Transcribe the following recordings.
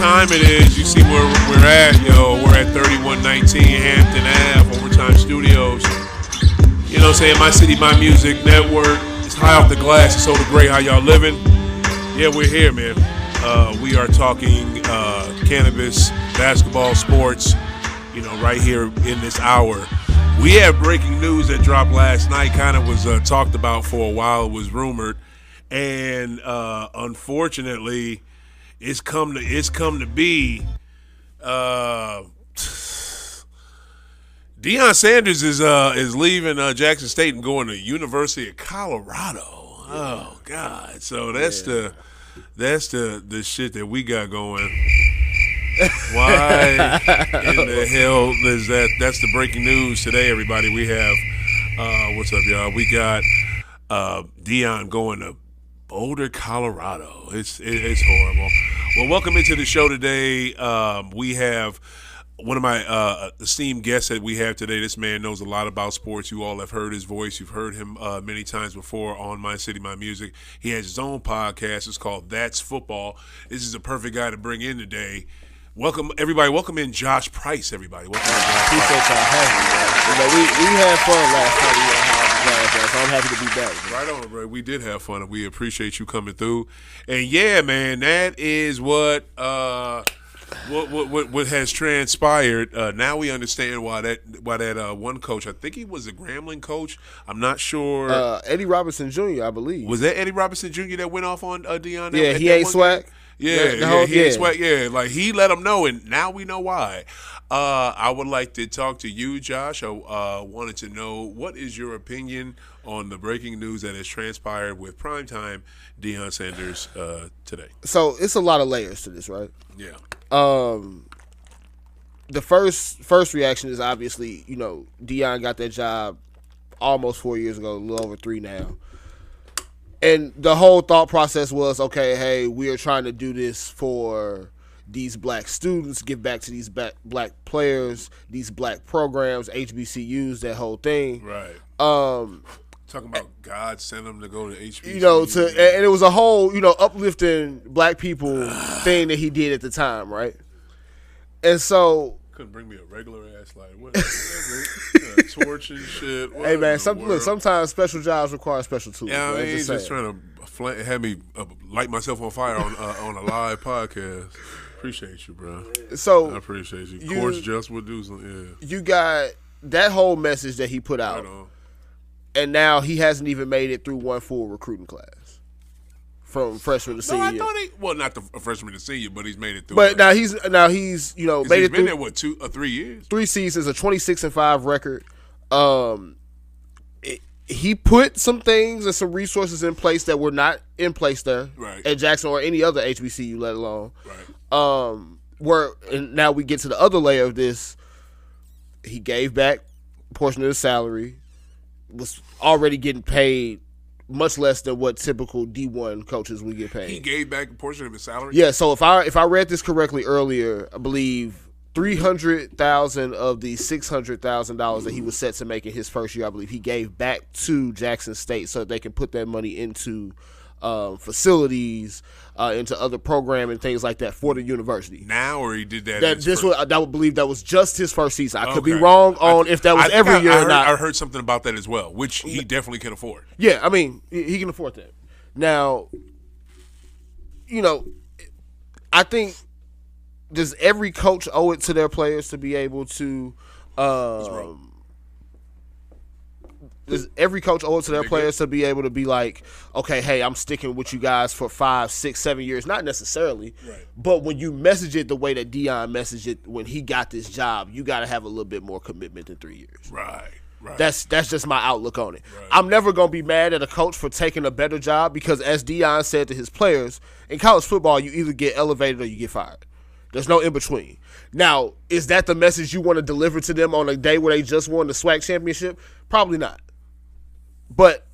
time it is. You see where we're at, yo. We're at 3119 Hampton Ave, Overtime Studios. You know what I'm saying? My City, My Music Network. It's high off the glass. It's so great. How y'all living? Yeah, we're here, man. We are talking cannabis, basketball, sports, you know, right here in this hour. We have breaking news that dropped last night. Kind of was talked about for a while. It was rumored. And unfortunately, it's come to be. Deion Sanders is leaving Jackson State and going to University of Colorado. Oh God! So that's the shit that we got going. Why in the hell is that? That's the breaking news today, everybody. We have what's up, y'all? We got Deion going to Boulder, Colorado. It's horrible. Well, welcome into the show today. We have one of my esteemed guests that we have today. This man knows a lot about sports. You all have heard his voice. You've heard him many times before on My City, My Music. He has his own podcast. It's called That's Football. This is a perfect guy to bring in today. Welcome, everybody. Welcome in Josh Price, everybody. Welcome in Josh Price. Appreciate y'all having me, man. You know, we had fun last time we were on House, so I'm happy to be back. Right on, bro. We did have fun, and we appreciate you coming through. And yeah, man, that is what has transpired. Now we understand why that one coach. I think he was a Grambling coach. I'm not sure. Eddie Robinson Jr., I believe. Was that Eddie Robinson Jr. that went off on Deion? Yeah, he ain't swag. Yeah, he ain't swag. Yeah, like he let him know, and now we know why. I would like to talk to you, Josh. I wanted to know, what is your opinion on the breaking news that has transpired with primetime Deion Sanders today? So it's a lot of layers to this, right? Yeah. The first reaction is obviously, you know, Deion got that job almost 4 years ago, a little over 3 now. And the whole thought process was, okay, hey, we are trying to do this for these black students, give back to these black players, these black programs, HBCUs, that whole thing. Right. Talking about God sent them to go to HBCU. You know, and it was a whole, you know, uplifting black people thing that he did at the time, right? And so couldn't bring me a regular ass light. What? Torch and shit. What, hey man, sometimes special jobs require special tools. Yeah, I mean, he's just trying to have me light myself on fire on a live podcast. Appreciate you, bro. So I appreciate you. Of course, just would do something. Yeah. You got that whole message that he put out, right on. And now he hasn't even made it through one full recruiting class. From freshman to senior. No, I thought not the freshman to senior, but he's made it through. But now he's you know made he's it been through. there what 2 or 3 years? 3 seasons, a 26-5 record. He put some things and some resources in place that were not in place there at Jackson or any other HBCU, let alone. Right. And now we get to the other layer of this. He gave back a portion of his salary. Was already getting paid much less than what typical D1 coaches would get paid. He gave back a portion of his salary? Yeah, so if I read this correctly earlier, I believe $300,000 of the $600,000 that he was set to make in his first year, I believe he gave back to Jackson State so that they can put that money into facilities, into other programming, things like that for the university. Now, or he did that? I would believe that was just his first season. I could be wrong on if that was every year or not. I heard something about that as well, which he definitely can afford. Yeah, I mean, he can afford that. Now, you know, I think, does every coach owe it to their players to be able to does every coach owe it to their players to be able to be like, okay, hey, I'm sticking with you guys for 5, 6, 7 years? Not necessarily, but when you message it the way that Deion messaged it when he got this job, you got to have a little bit more commitment than 3 years. Right. That's just my outlook on it. Right. I'm never going to be mad at a coach for taking a better job because, as Deion said to his players, in college football, you either get elevated or you get fired. There's no in between. Now, is that the message you want to deliver to them on a day where they just won the SWAC championship? Probably not. But,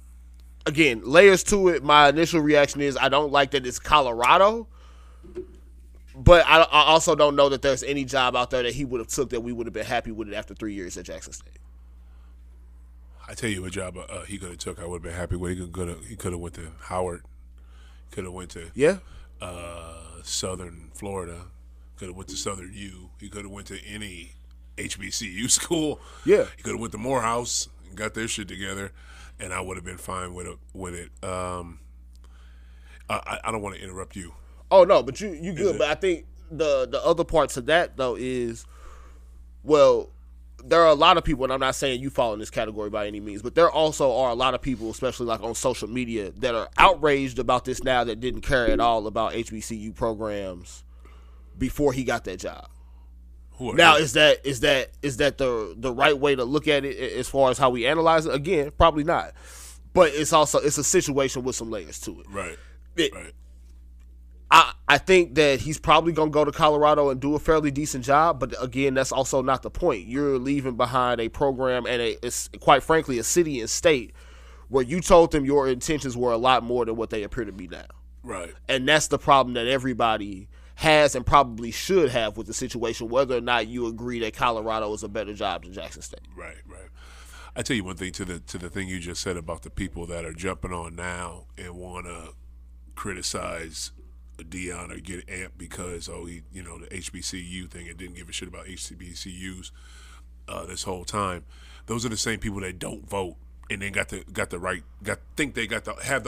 again, layers to it. My initial reaction is I don't like that it's Colorado, but I also don't know that there's any job out there that he would have took that we would have been happy with it after 3 years at Jackson State. I tell you what job he could have took. I would have been happy with. He could have went to Howard. Could have went to Southern Florida. Could have went to Southern U. He could have went to any HBCU school. Yeah. He could have went to Morehouse and got their shit together, and I would have been fine with it. I don't want to interrupt you. Oh no, but you good. But I think the other part to that though is, well, there are a lot of people, and I'm not saying you fall in this category by any means, but there also are a lot of people, especially like on social media, that are outraged about this now that didn't care at all about HBCU programs before he got that job. Now, is that the right way to look at it as far as how we analyze it? Again, probably not. But it's a situation with some layers to it. Right. Right. I think that he's probably going to go to Colorado and do a fairly decent job, but again, that's also not the point. You're leaving behind a program and it's quite frankly a city and state where you told them your intentions were a lot more than what they appear to be now. Right. And that's the problem that everybody has and probably should have with the situation, whether or not you agree that Colorado is a better job than Jackson State. Right. I tell you one thing to the thing you just said about the people that are jumping on now and want to criticize Deion or get amped because the HBCU thing and didn't give a shit about HBCUs this whole time. Those are the same people that don't vote and then have the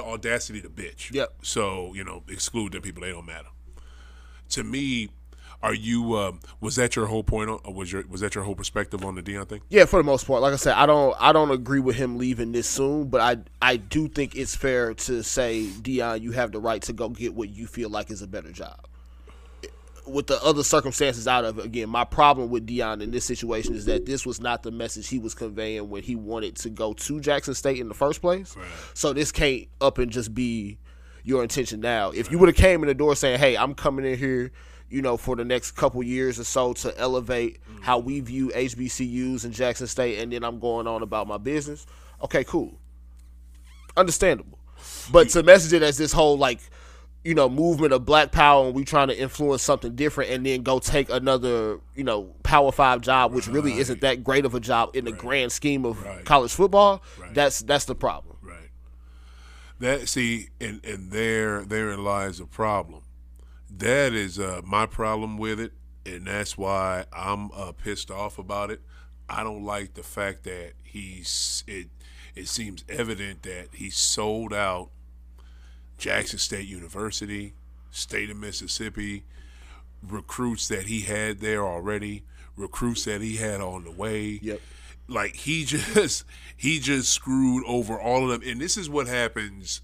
audacity to bitch. Yep. So exclude them people. They don't matter. To me, are you? Was that your whole point? Or was that your whole perspective on the Deion thing? Yeah, for the most part. Like I said, I don't agree with him leaving this soon, but I do think it's fair to say, Deion, you have the right to go get what you feel like is a better job. With the other circumstances out of it, again, my problem with Deion in this situation is that this was not the message he was conveying when he wanted to go to Jackson State in the first place. Right. So this can't up and just be your intention now. If you would have came in the door saying, hey, I'm coming in here, for the next couple years or so to elevate how we view HBCUs in Jackson State, and then I'm going on about my business. Okay, cool. Understandable. But to message it as this whole, movement of black power and we trying to influence something different and then go take another, Power 5 job, which really isn't that great of a job in the grand scheme of college football, that's the problem. Right. And therein lies the problem. That is my problem with it, and that's why I'm pissed off about it. I don't like the fact that it seems evident that he sold out Jackson State University, state of Mississippi, recruits that he had there already, recruits that he had on the way. Yep. Like he just screwed over all of them, and this is what happens,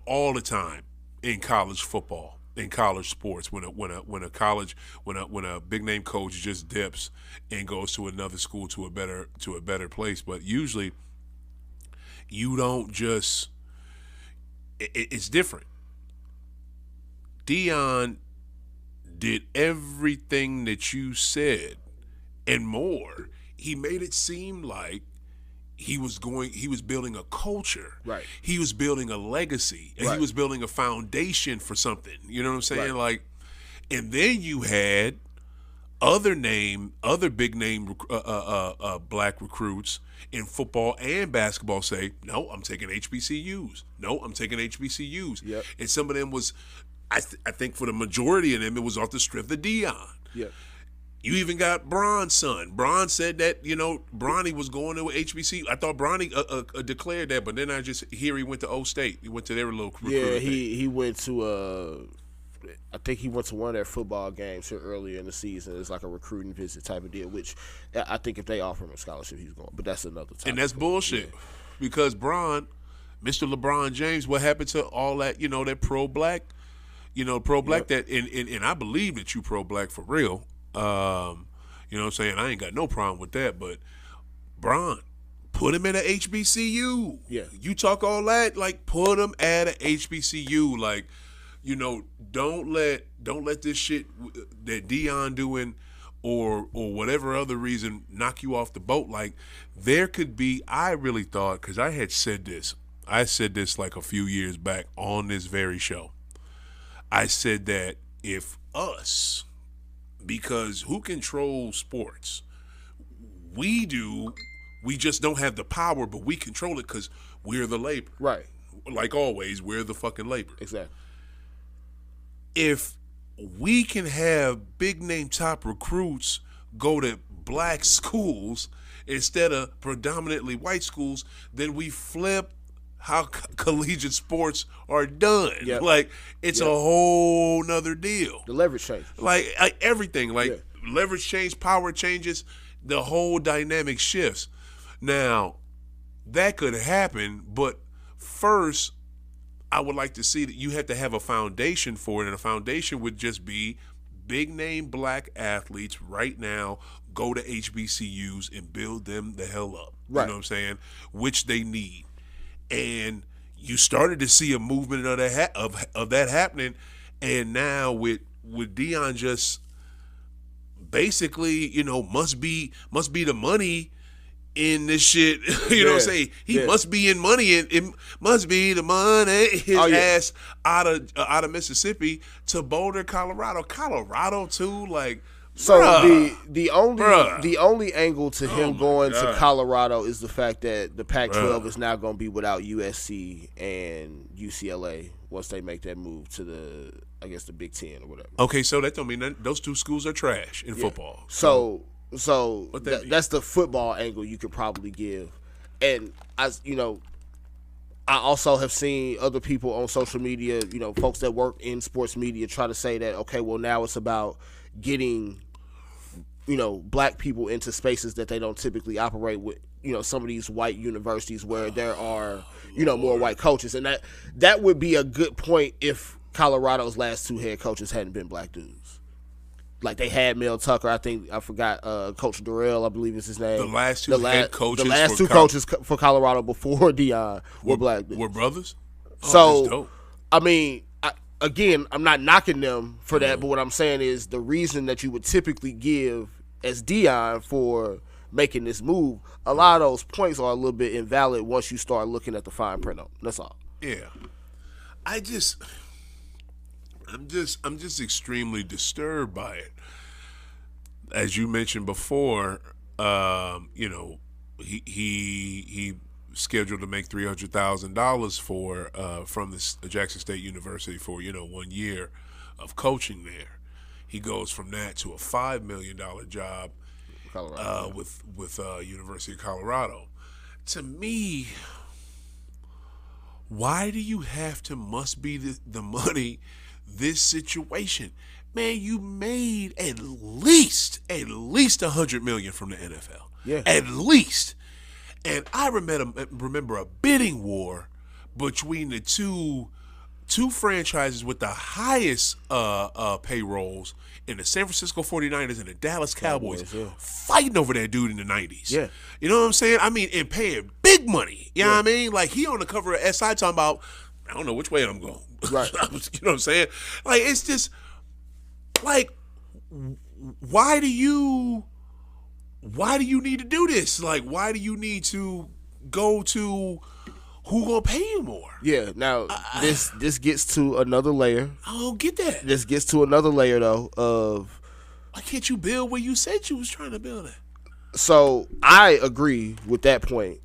all the time in college football. In college sports, when a big name coach just dips and goes to another school to a better place, but usually you don't just. It's different. Deion did everything that you said and more. He made it seem like he was building a culture. Right. He was building a legacy. And he was building a foundation for something. You know what I'm saying? Right. And then you had other big name black recruits in football and basketball say, no, I'm taking HBCUs. No, I'm taking HBCUs. Yep. And some of them was, I think for the majority of them, it was off the strength of Deion. Yep. You even got Bron's son. Bron said that, Bronny was going to HBCU. I thought Bronny declared that, but then I just hear he went to O State. He went to their little recruit. Yeah, he went to, I think he went to one of their football games here earlier in the season. It's like a recruiting visit type of deal, which I think if they offer him a scholarship, he's going. But that's another topic. And that's bullshit. Yeah. Because Bron, Mr. LeBron James, what happened to all that, that pro-black, that, and I believe that you pro-black for real. You know what I'm saying? I ain't got no problem with that, but Bron, put him in a HBCU. Yeah. You talk all that, put him at a HBCU. Don't let this shit that Deion doing or whatever other reason knock you off the boat. There could be, I really thought, because I said this a few years back on this very show. I said that if us, because who controls sports? We do. We just don't have the power, but we control it because we're the labor. Right. Like always, we're the fucking labor. Exactly. If we can have big name top recruits go to black schools instead of predominantly white schools, then we flip how collegiate sports are done. Yep. Like, it's Yep. a whole nother deal. The leverage change. Like everything, like leverage change, power changes, the whole dynamic shifts. Now, that could happen, but first, I would like to see that you have to have a foundation for it, and a foundation would just be big name black athletes right now go to HBCUs and build them the hell up. Right. You know what I'm saying? Which they need. And you started to see a movement of that happening, and now with Deion just basically, must be the money in this shit. You know what I'm saying? He must be in money, and it must be the money. His ass out of Mississippi to Boulder, Colorado too. Like, so bruh, the only angle to him going to Colorado is the fact that the Pac-12 is now going to be without USC and UCLA once they make that move to the Big Ten or whatever. Okay, so that don't mean that those two schools are trash in football. So that's the football angle you could probably give, and I also have seen other people on social media, folks that work in sports media, try to say that, okay, well, now it's about getting black people into spaces that they don't typically operate with, some of these white universities where there are more white coaches, and that would be a good point if Colorado's last two head coaches hadn't been black dudes. Like, they had Mel Tucker, I forgot Coach Durrell, I believe is his name. The last two head coaches. The last two coaches for Colorado before Deion were black dudes. Were brothers? So, that's dope. I mean, again, I'm not knocking them for that, but what I'm saying is the reason that you would typically give as Deion for making this move, a lot of those points are a little bit invalid once you start looking at the fine print on them. That's all. Yeah. I'm just extremely disturbed by it. As you mentioned before, he scheduled to make $300,000 from the Jackson State University for 1 year of coaching there. He goes from that to a $5 million job with University of Colorado. To me, why do you have to must be the money? This situation, man, you made at least $100 million from the NFL. Yeah, at least. And I remember a bidding war between the two franchises with the highest payrolls in the San Francisco 49ers and the Dallas Cowboys fighting over that dude in the 90s. Yeah. You know what I'm saying? I mean, and paying big money. You know what I mean? Like, he on the cover of SI talking about, I don't know which way I'm going. Right. You know what I'm saying? Like, it's just, like, why do you need to do this? Like, why do you need to go to who gonna pay you more? Yeah. Now this gets to another layer. I don't get that. This gets to another layer though of why can't you build where you said you was trying to build it? So I agree with that point.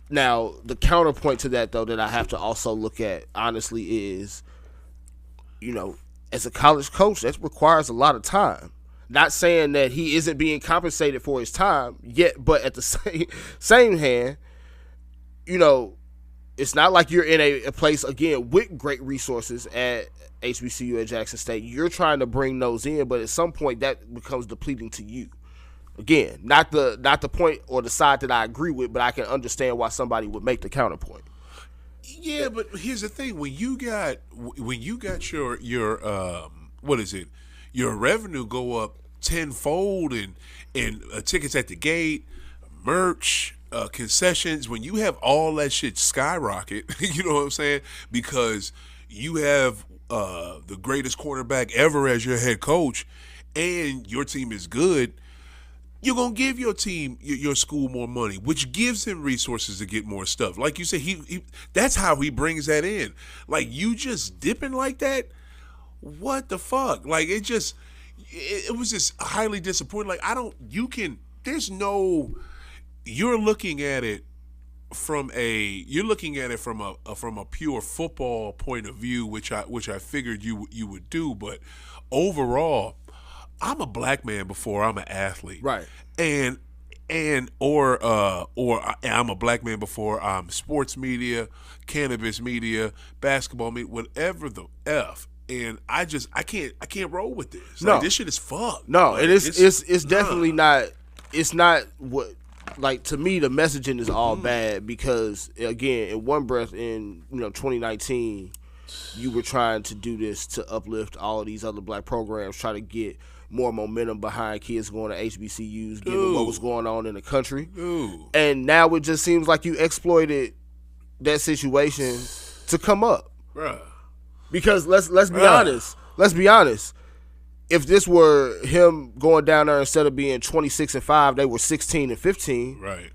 Now the counterpoint to that though that I have to also look at honestly is, as a college coach, that requires a lot of time. Not saying that he isn't being compensated for his time yet, but at the same hand, it's not like you're in a place, again, with great resources at HBCU at Jackson State. You're trying to bring those in, but at some point that becomes depleting to you. Again, not the point or the side that I agree with, but I can understand why somebody would make the counterpoint. Yeah, but here's the thing: when you got your what is it? Your revenue go up tenfold, and tickets at the gate, merch, concessions. When you have all that shit skyrocket, you know what I'm saying? Because you have the greatest quarterback ever as your head coach, and your team is good. You're gonna give your team, your school, more money, which gives him resources to get more stuff. Like you said, he that's how he brings that in. Like, you just dipping like that. What the fuck? Like, it was just highly disappointing. Like, you're looking at it you're looking at it from a pure football point of view, which I figured you would do, but overall, I'm a black man before I'm an athlete, Right. and I'm a black man before I'm sports media, cannabis media, basketball media, whatever the f. And I can't roll with this. No, like, this shit is fucked. No, like, and it's definitely not. It's not what. Like, to me, the messaging is all bad because, again, in one breath, in 2019, you were trying to do this to uplift all of these other black programs, try to get more momentum behind kids going to HBCUs, given what was going on in the country. And now it just seems like you exploited that situation to come up. Bruh. Because let's be honest. Let's be honest. If this were him going down there, instead of being 26-5, they were 16-15. Right.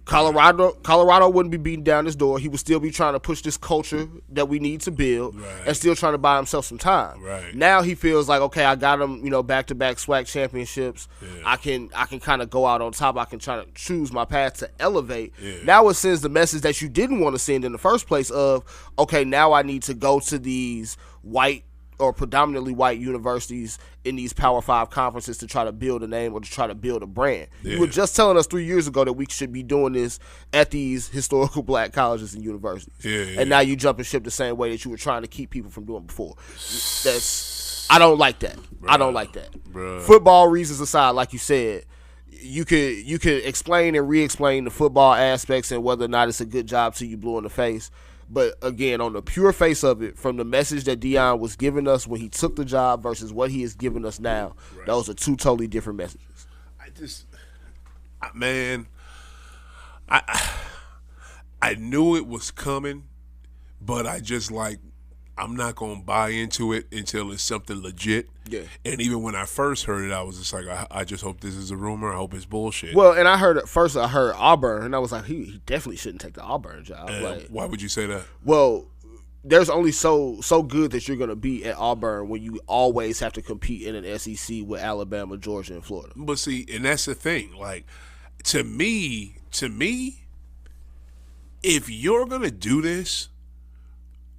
Colorado wouldn't be beating down his door. He would still be trying to push this culture that we need to build, and still trying to buy himself some time. Right. Now he feels like, okay, I got him, back-to-back SWAC championships. Yeah. I can kind of go out on top. I can try to choose my path to elevate. Yeah. Now it sends the message that you didn't want to send in the first place of, okay, now I need to go to these white or predominantly white universities in these Power 5 conferences to try to build a name or to try to build a brand. Yeah. You were just telling us 3 years ago that we should be doing this at these historical black colleges and universities. And now you jump and ship the same way that you were trying to keep people from doing before. I don't like that. I don't like that. Football reasons aside, like you said, you could explain and re-explain the football aspects and whether or not it's a good job till you blue in the face. But again, on the pure face of it, from the message that Deion was giving us when he took the job versus what he is giving us now, those are two totally different messages. I knew it was coming, but I'm not gonna buy into it until it's something legit. Yeah. And even when I first heard it, I was just like, I just hope this is a rumor. I hope it's bullshit. Well, and I heard Auburn, and I was like, he definitely shouldn't take the Auburn job. Why would you say that? Well, there's only so good that you're gonna be at Auburn when you always have to compete in an SEC with Alabama, Georgia, and Florida. But see, and that's the thing. Like, to me, if you're gonna do this,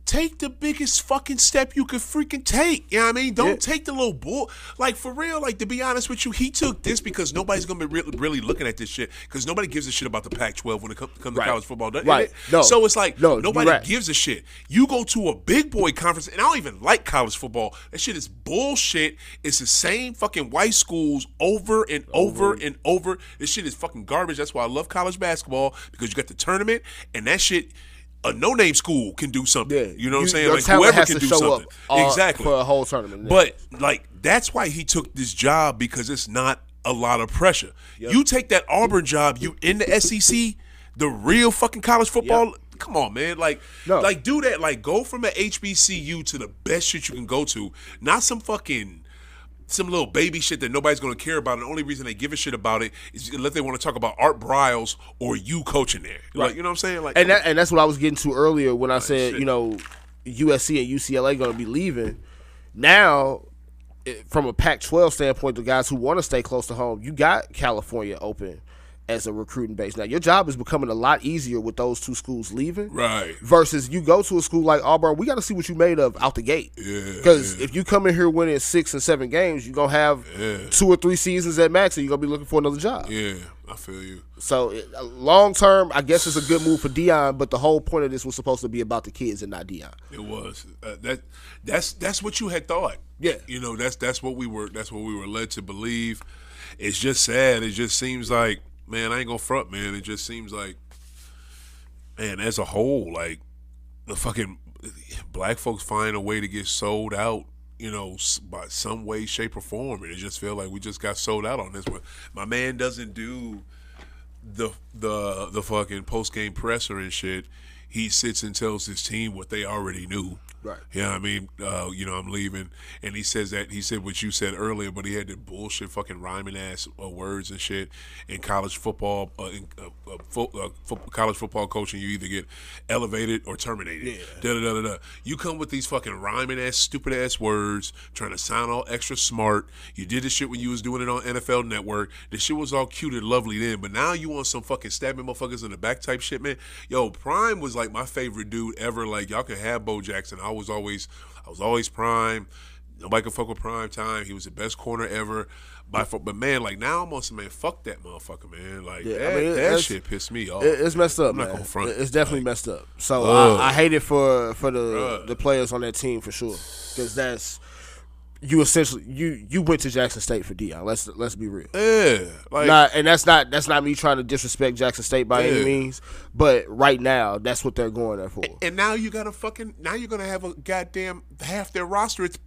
take the biggest fucking step you could freaking take. You know what I mean? Don't take the little bull. Like, for real, like, to be honest with you, he took this because nobody's going to be really looking at this shit, because nobody gives a shit about the Pac-12 when it comes to college football. Right. No. So it's like, nobody gives a shit. You go to a big boy conference, and I don't even like college football. That shit is bullshit. It's the same fucking white schools over and over and over. This shit is fucking garbage. That's why I love college basketball, because you got the tournament, and that shit, a no-name school can do something. Yeah. You know what I'm saying? Like, whoever can do something. Exactly. For a whole tournament. But, like, that's why he took this job, because it's not a lot of pressure. Yep. You take that Auburn job, you in the SEC, the real fucking college football. Yep. Come on, man. Like, do that. Like, go from an HBCU to the best shit you can go to. Not some little baby shit that nobody's going to care about. And the only reason they give a shit about it is unless they want to talk about Art Briles or you coaching there. Right. Like, you know what I'm saying? Like, and that's what I was getting to earlier when I said, USC and UCLA going to be leaving. Now, from a Pac-12 standpoint, the guys who want to stay close to home, you got California open as a recruiting base. Now, your job is becoming a lot easier with those two schools leaving. Right. Versus you go to a school like Auburn, we got to see what you made of out the gate. Yeah. Because if you come in here winning 6 and 7 games, you're going to have 2 or 3 seasons at max, and you're going to be looking for another job. Yeah, I feel you. So, long term, I guess it's a good move for Deion, but the whole point of this was supposed to be about the kids and not Deion. It was. That's what you had thought. Yeah. That's what we were led to believe. It's just sad. It just seems like, man, I ain't gonna front, man. It just seems like, man, as a whole, like, the fucking black folks find a way to get sold out, by some way, shape, or form, and it just feel like we just got sold out on this one. My man doesn't do the fucking post game presser and shit. He sits and tells his team what they already knew. Right. Yeah, I mean, I'm leaving, and he said what you said earlier, but he had the bullshit fucking rhyming ass words and shit in college football, college football coaching, you either get elevated or terminated. Yeah. Da-da-da-da-da. You come with these fucking rhyming ass, stupid ass words, trying to sound all extra smart. You did this shit when you was doing it on NFL Network. The shit was all cute and lovely then, but now you want some fucking stabbing motherfuckers in the back type shit, man. Yo, Prime was like my favorite dude ever. Like, y'all can have Bo Jackson. I was always Prime. Nobody could fuck with Prime Time. He was the best corner ever. But man, like now I'm on some, man, fuck that motherfucker, man. Like that shit pissed me off. It's messed up, man. I'm not gonna front. It's definitely messed up. So I hate it for the players on that team for sure, because that's you essentially you went to Jackson State for Deion. Let's be real. Yeah, like that's not me trying to disrespect Jackson State by any means, but right now that's what they're going there for. And now you're gonna have a goddamn half their roster. It's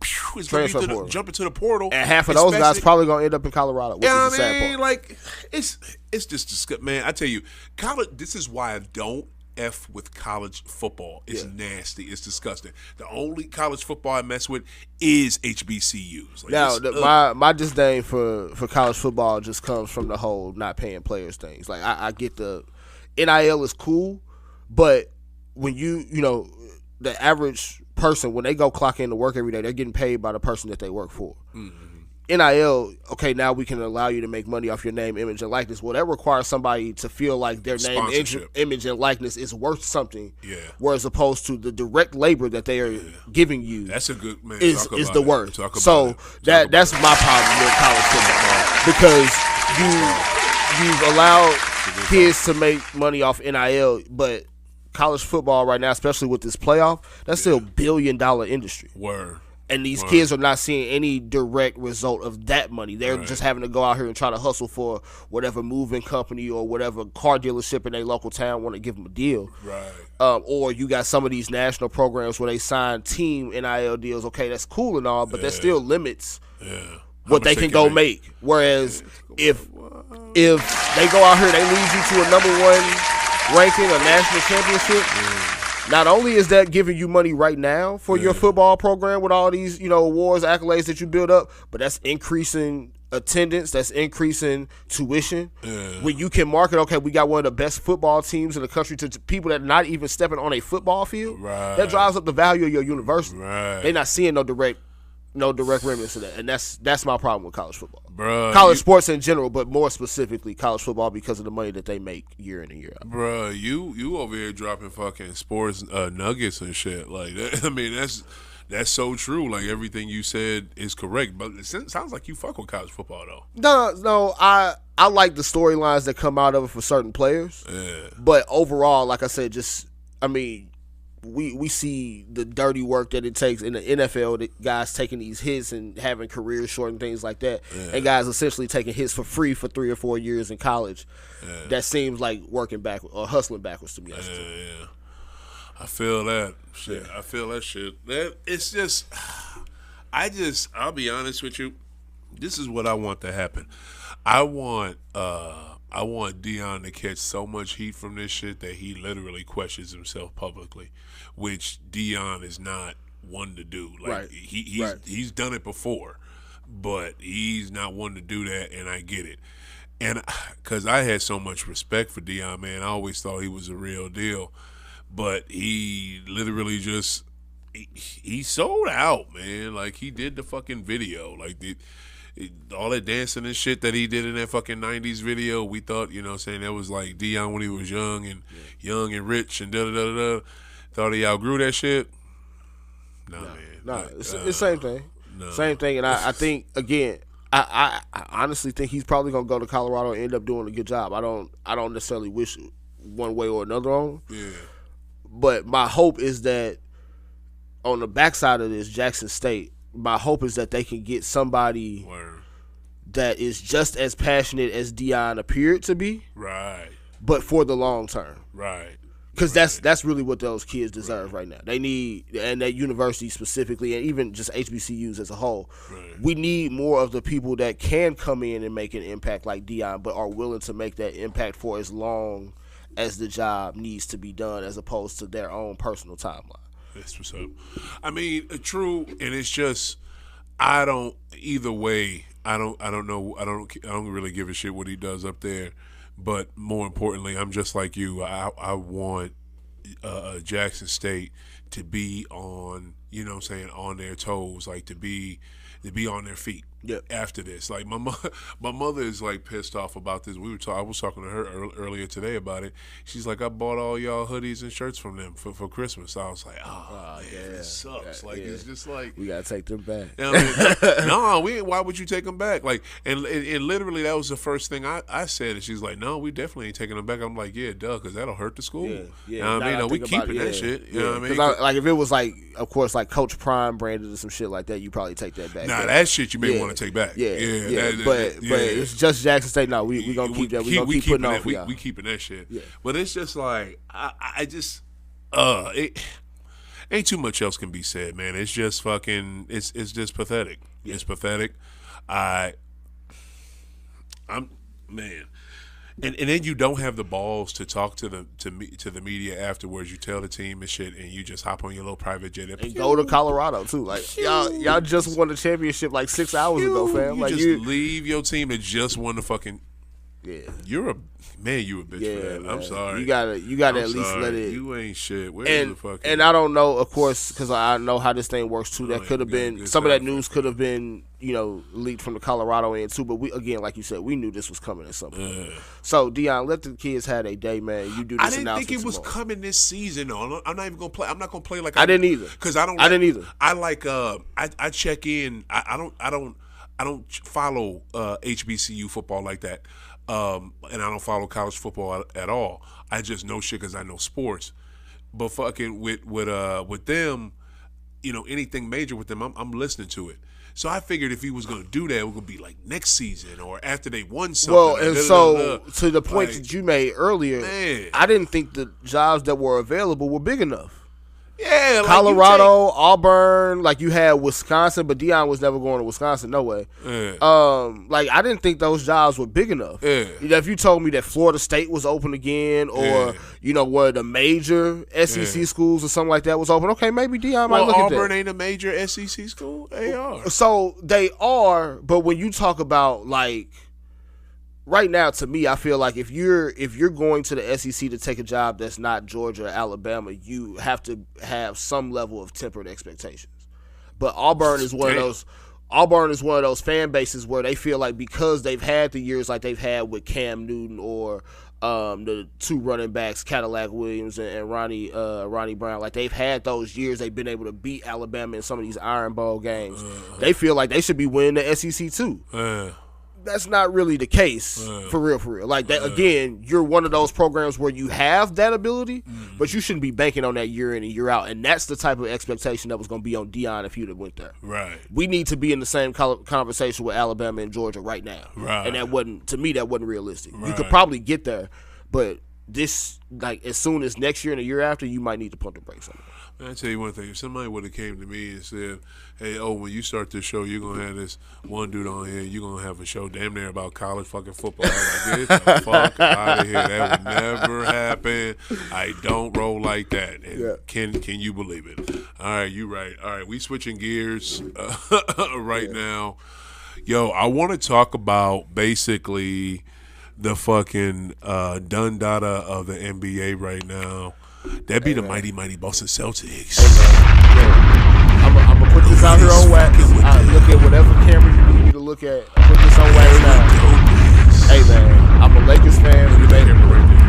gonna be jump into the portal, and half of those guys probably gonna end up in Colorado. Which is the sad part. Like it's just disgusting, man. I tell you, college. This is why I don't F with college football. It's nasty. It's disgusting. The only college football I mess with is HBCUs. Like now, my disdain for college football just comes from the whole not paying players things. Like I get the NIL is cool, but when you know the average person, when they go clock in to work every day, they're getting paid by the person that they work for. Mm-hmm. NIL, okay, now we can allow you to make money off your name, image, and likeness. Well, that requires somebody to feel like their name, image, and likeness is worth something. Yeah. Whereas opposed to the direct labor that they are giving you, that's a good man. Is the worth. So that's my problem with college football, because you've allowed kids to make money off NIL, but college football right now, especially with this playoff, that's still $1 billion industry. Word. And these kids are not seeing any direct result of that money. They're just having to go out here and try to hustle for whatever moving company or whatever car dealership in their local town want to give them a deal. Right. Or you got some of these national programs where they sign team NIL deals. Okay, that's cool and all, but that still limits what they can go make. Whereas if they go out here, they lead you to a #1 ranking, a national championship. Not only is that giving you money right now for your football program with all these, awards, accolades that you build up, but that's increasing attendance, that's increasing tuition. When you can market, okay, we got one of the best football teams in the country to people that are not even stepping on a football field. Right. That drives up the value of your university. Right. They're not seeing no direct remnants of that, and that's my problem with college football. Bruh, sports in general, but more specifically college football because of the money that they make year in and year out. Bruh, you over here dropping fucking sports nuggets and shit. Like, I mean, that's so true. Like, everything you said is correct, but it sounds like you fuck with college football though. No, I like the storylines that come out of it for certain players. Yeah. But overall, like I said, we see the dirty work that it takes in the NFL, that guys taking these hits and having careers short and things like that, and guys essentially taking hits for free for 3 or 4 years in college. That seems like working backwards or hustling backwards to me. Yeah. I feel that shit. I feel that shit. It's just, I'll be honest with you. This is what I want to happen. I want Deion to catch so much heat from this shit that he literally questions himself publicly, which Deion is not one to do. Like, he's done it before, but he's not one to do that, and I get it. And because I had so much respect for Deion, man, I always thought he was a real deal, but he literally just he sold out, man. Like, he did the fucking video, like all that dancing and shit that he did in that fucking 90s video, we thought, saying that was like Deion when he was young and rich and da-da-da-da-da. Thought he outgrew that shit? Man. It's the same thing. Same thing, and I think, again, I honestly think he's probably going to go to Colorado and end up doing a good job. I don't necessarily wish one way or another on him. Yeah. But my hope is that on the backside of this, Jackson State, my hope is that they can get somebody that is just as passionate as Deion appeared to be. Right. But for the long term. Right. Because that's really what those kids deserve right now. They need, and that university specifically, and even just HBCUs as a whole, we need more of the people that can come in and make an impact like Deion, but are willing to make that impact for as long as the job needs to be done, as opposed to their own personal timeline. That's what's up. I mean, true, and it's just, I don't. Either way, I don't know. I don't really give a shit what he does up there, But more importantly, I'm just like you. I want Jackson State to be on, you know what I'm saying, on their toes, like to be on their feet. Yep. After this, like my mother is like pissed off about this. I was talking to her earlier today about it. She's like, I bought all y'all hoodies and shirts from them for Christmas. I was like, man, this sucks. It's just like we gotta take them back. You know no, why would you take them back? Like, and literally that was the first thing I said. And she's like, no, we definitely ain't taking them back. I'm like, yeah, duh, because that'll hurt the school. Yeah. You know what I mean? No, we keeping that shit. You know what I mean? Like if it was like, of course, like Coach Prime branded or some shit like that, you probably take that back. Nah, that shit you may want to take back. But it's just Jackson State. No, we gonna keep that. We gonna keep putting on for y'all. We keeping that shit. Yeah. But it's just like it ain't too much else can be said, man. It's just fucking. It's just pathetic. Yeah. It's pathetic. I'm man. And then you don't have the balls to talk to the media afterwards. You tell the team and shit, and you just hop on your little private jet and go to Colorado too. Like y'all just won the championship like 6 hours ago, fam. You just leave your team that just won the fucking. Yeah, you're a bitch for that. Man. I'm sorry. You gotta at least let it. You ain't shit. Where's the fucking? And I don't know, of course, because I know how this thing works too. That could have been some of that news could have been leaked from the Colorado end too. But we, again, like you said, we knew this was coming at some point. So Deion, let the kids have their day, man. You do this. I didn't think it was coming this season. No, I'm not even gonna play. I'm not gonna play like I didn't either. Because I didn't either. I like I check in. I don't follow HBCU football like that. And I don't follow college football at all. I just know shit because I know sports. But fucking with them, anything major with them, I'm listening to it. So I figured if he was gonna do that, it would be like next season or after they won something. Well, and so to the point that you made earlier, man, I didn't think the jobs that were available were big enough. Yeah, Colorado, Auburn, like you had Wisconsin, but Deion was never going to Wisconsin, no way. Yeah. I didn't think those jobs were big enough. Yeah. If you told me that Florida State was open again, or one of the major SEC schools or something like that was open, okay, maybe Deion might look at that. Auburn ain't a major SEC school. They are. So they are, but when you talk about like. Right now, to me, I feel like if you're going to the SEC to take a job that's not Georgia or Alabama, you have to have some level of tempered expectations. But Auburn is one of those fan bases where they feel like because they've had the years like they've had with Cam Newton or the two running backs, Cadillac Williams and Ronnie Brown, like they've had those years they've been able to beat Alabama in some of these Iron Bowl games. They feel like they should be winning the SEC too. That's not really the case, for real. Like that again, you're one of those programs where you have that ability, but you shouldn't be banking on that year in and year out. And that's the type of expectation that was going to be on Deion if he'd have went there. Right. We need to be in the same conversation with Alabama and Georgia right now. Right. And that wasn't realistic. Right. You could probably get there, but this, like, as soon as next year and the year after, you might need to pump the brakes on it. Man, I tell you one thing. If somebody would have came to me and said, hey, when you start this show, you're going to have this one dude on here, you're going to have a show damn near about college fucking football. I'm like, get the fuck out of here. That would never happen. I don't roll like that. And can you believe it? All right, you right. All right, we switching gears right now. Yo, I want to talk about basically the fucking Dundada of the NBA right now. That be the mighty Boston Celtics. I'm gonna put this out here on wax. Look at whatever camera you need me to look at. Put this on wax now. Hey man, I'm a Lakers fan.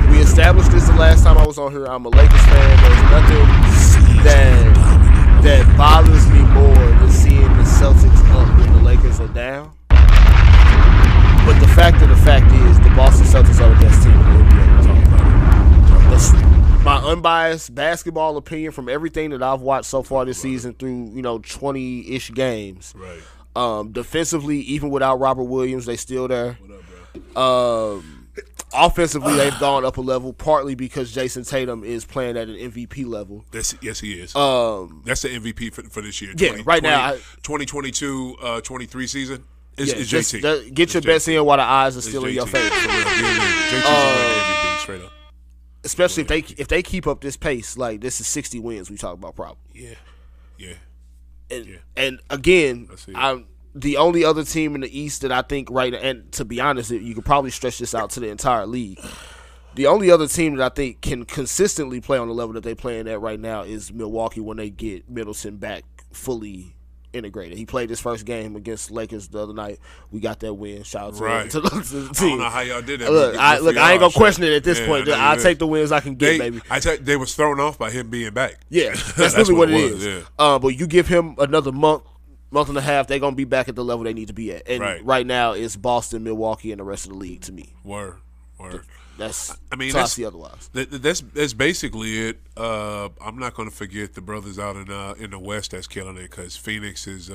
We established this the last time I was on here. I'm a Lakers fan. There's nothing that bothers me more than seeing the Celtics up when the Lakers are down. But the fact is, the Boston Celtics are the best team in the NBA. My unbiased basketball opinion from everything that I've watched so far this season through 20-ish games. Right. Defensively, even without Robert Williams, they still there. What up, bro? Offensively, they've gone up a level, partly because Jason Tatum is playing at an MVP level. Yes, he is. That's the MVP for this year. Yeah, right now. 2022-23 season. It's JT. Get your bets in while the eyes are still in your face. JT's MVP, straight up. Especially if they keep up this pace, like this is 60 wins we talk about probably. Yeah. And again, the only other team in the East that I think right now, and to be honest, you could probably stretch this out to the entire league. The only other team that I think can consistently play on the level that they're playing at right now is Milwaukee when they get Middleton back fully integrated. He played his first game against Lakers the other night. We got that win. Shout out to the team. I don't know how y'all did that. Look, I ain't going to question it at this point. I'll take the wins I can get, baby. They was thrown off by him being back. Yeah, that's really what it is. Yeah. But you give him another month and a half, they're going to be back at the level they need to be at. And right now, it's Boston, Milwaukee, and the rest of the league to me. Word. That's that's otherwise. That's basically it. I'm not going to forget the brothers out in the West that's killing it because Phoenix is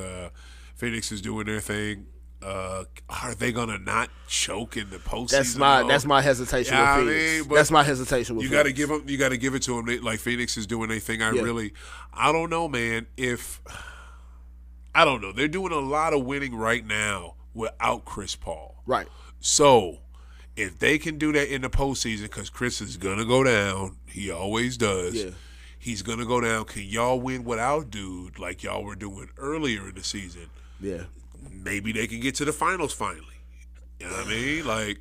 doing their thing. Are they gonna not choke in the postseason? That's my hesitation with Phoenix. That's my hesitation with Phoenix. You got to give it to them. Like Phoenix is doing their thing. I don't know, man. I don't know. They're doing a lot of winning right now without Chris Paul. Right. So if they can do that in the postseason, because Chris is gonna go down, he always does. Yeah. He's gonna go down. Can y'all win without dude like y'all were doing earlier in the season? Yeah. Maybe they can get to the finals finally. You know what I mean? Like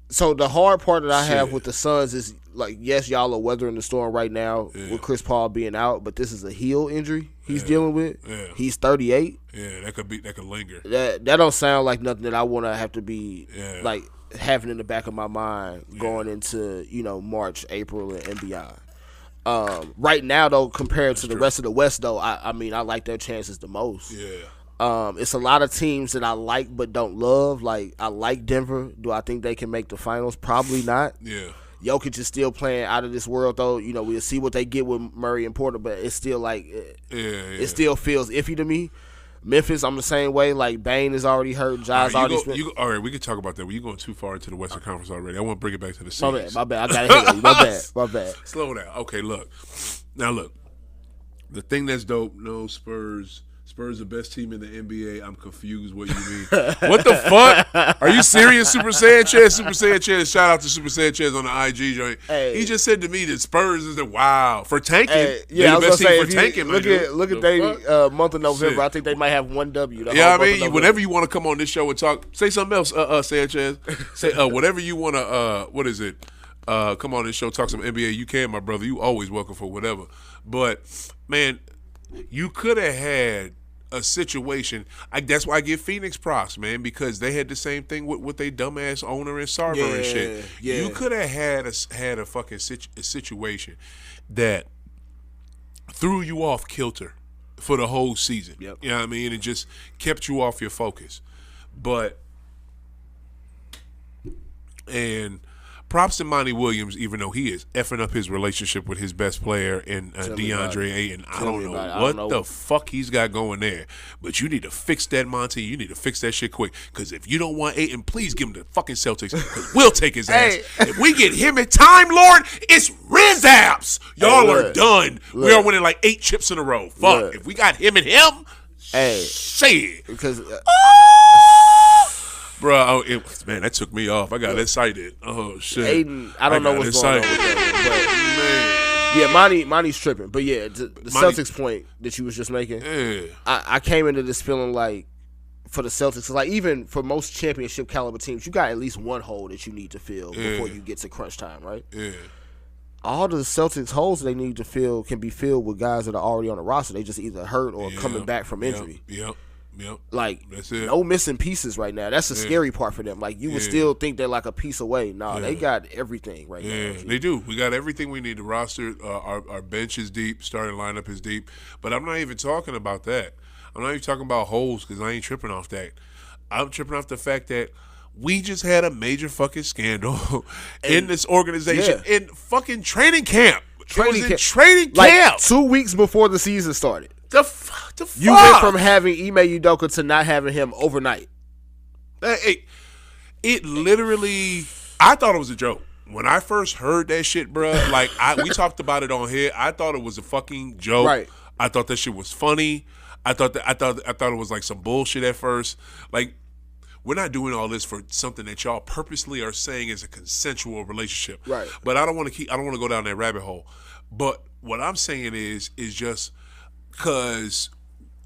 so the hard part that I have with the Suns is like, yes, y'all are weathering the storm right now with Chris Paul being out, but this is a heel injury he's dealing with. Yeah. He's 38. Yeah, that could linger. That don't sound like nothing that I want to have to be like having in the back of my mind going into March, April, and beyond. Right now though, compared to the rest of the West though, I mean I like their chances the most. Yeah. It's a lot of teams that I like but don't love. Like I like Denver. Do I think they can make the finals? Probably not. Yeah. Jokic is still playing out of this world though. We'll see what they get with Murray and Porter, but it's still like it still feels iffy to me. Memphis, I'm the same way. Like Bane is already hurt. Ja's already spent. All right, we can talk about that. You're going too far into the Western Conference already. I want to bring it back to the series. My bad. I got to hit you. My bad. Slow down. Okay, look. Now look. The thing that's dope. No Spurs. Spurs the best team in the NBA. I'm confused what you mean. What the fuck? Are you serious, Super Sanchez? Super Sanchez. Shout out to Super Sanchez on the IG joint. Hey. He just said to me that Spurs is for tanking. Hey, yeah, I was the best team for tanking. Look at the month of November. Shit. I think they might have one W. Yeah, I mean, whenever you want to come on this show and talk, say something else, Sanchez. Say whatever you want to. What is it? Come on this show, talk some NBA. You can, my brother. You always welcome for whatever. But man, you could have had a situation. That's why I give Phoenix props, man, because they had the same thing with their dumbass owner and Sarver and shit. Yeah. You could have had a fucking situation that threw you off kilter for the whole season. Yep. You know what I mean? And just kept you off your focus. And props to Monty Williams, even though he is effing up his relationship with his best player in DeAndre Ayton. I don't know what the fuck he's got going there. But you need to fix that, Monty. You need to fix that shit quick. Because if you don't want Ayton, please give him the fucking Celtics. Because we'll take his ass. If we get him in Time Lord, it's Rizaps. Y'all are done. We are winning like 8 chips in a row. Fuck. If we got him and him, say it. Because... Bro, man, that took me off. I got excited. Oh shit! Aiden, I don't know what's going on with that, but yeah, Monty's tripping. But yeah, the Celtics point that you was just making, I came into this feeling like for the Celtics, like even for most championship caliber teams, you got at least one hole that you need to fill before you get to crunch time, right? Yeah. All the Celtics holes they need to fill can be filled with guys that are already on the roster. They just either hurt or coming back from injury. Yep. Like, that's it. No missing pieces right now. That's the scary part for them. Like, you would still think they're like a piece away. No, they got everything right now. Yeah, they do. We got everything we need. The roster, our bench is deep. Starting lineup is deep. But I'm not even talking about that. I'm not even talking about holes because I ain't tripping off that. I'm tripping off the fact that we just had a major fucking scandal in this organization in fucking training camp. Training camp. Like 2 weeks before the season started. The fuck? You went from having Ime Udoka to not having him overnight. It literally, I thought it was a joke. When I first heard that shit, bro, like we talked about it on here, I thought it was a fucking joke. Right. I thought that shit was funny. I thought it was like some bullshit at first. Like, we're not doing all this for something that y'all purposely are saying is a consensual relationship. Right. But I don't want to go down that rabbit hole. But what I'm saying is just because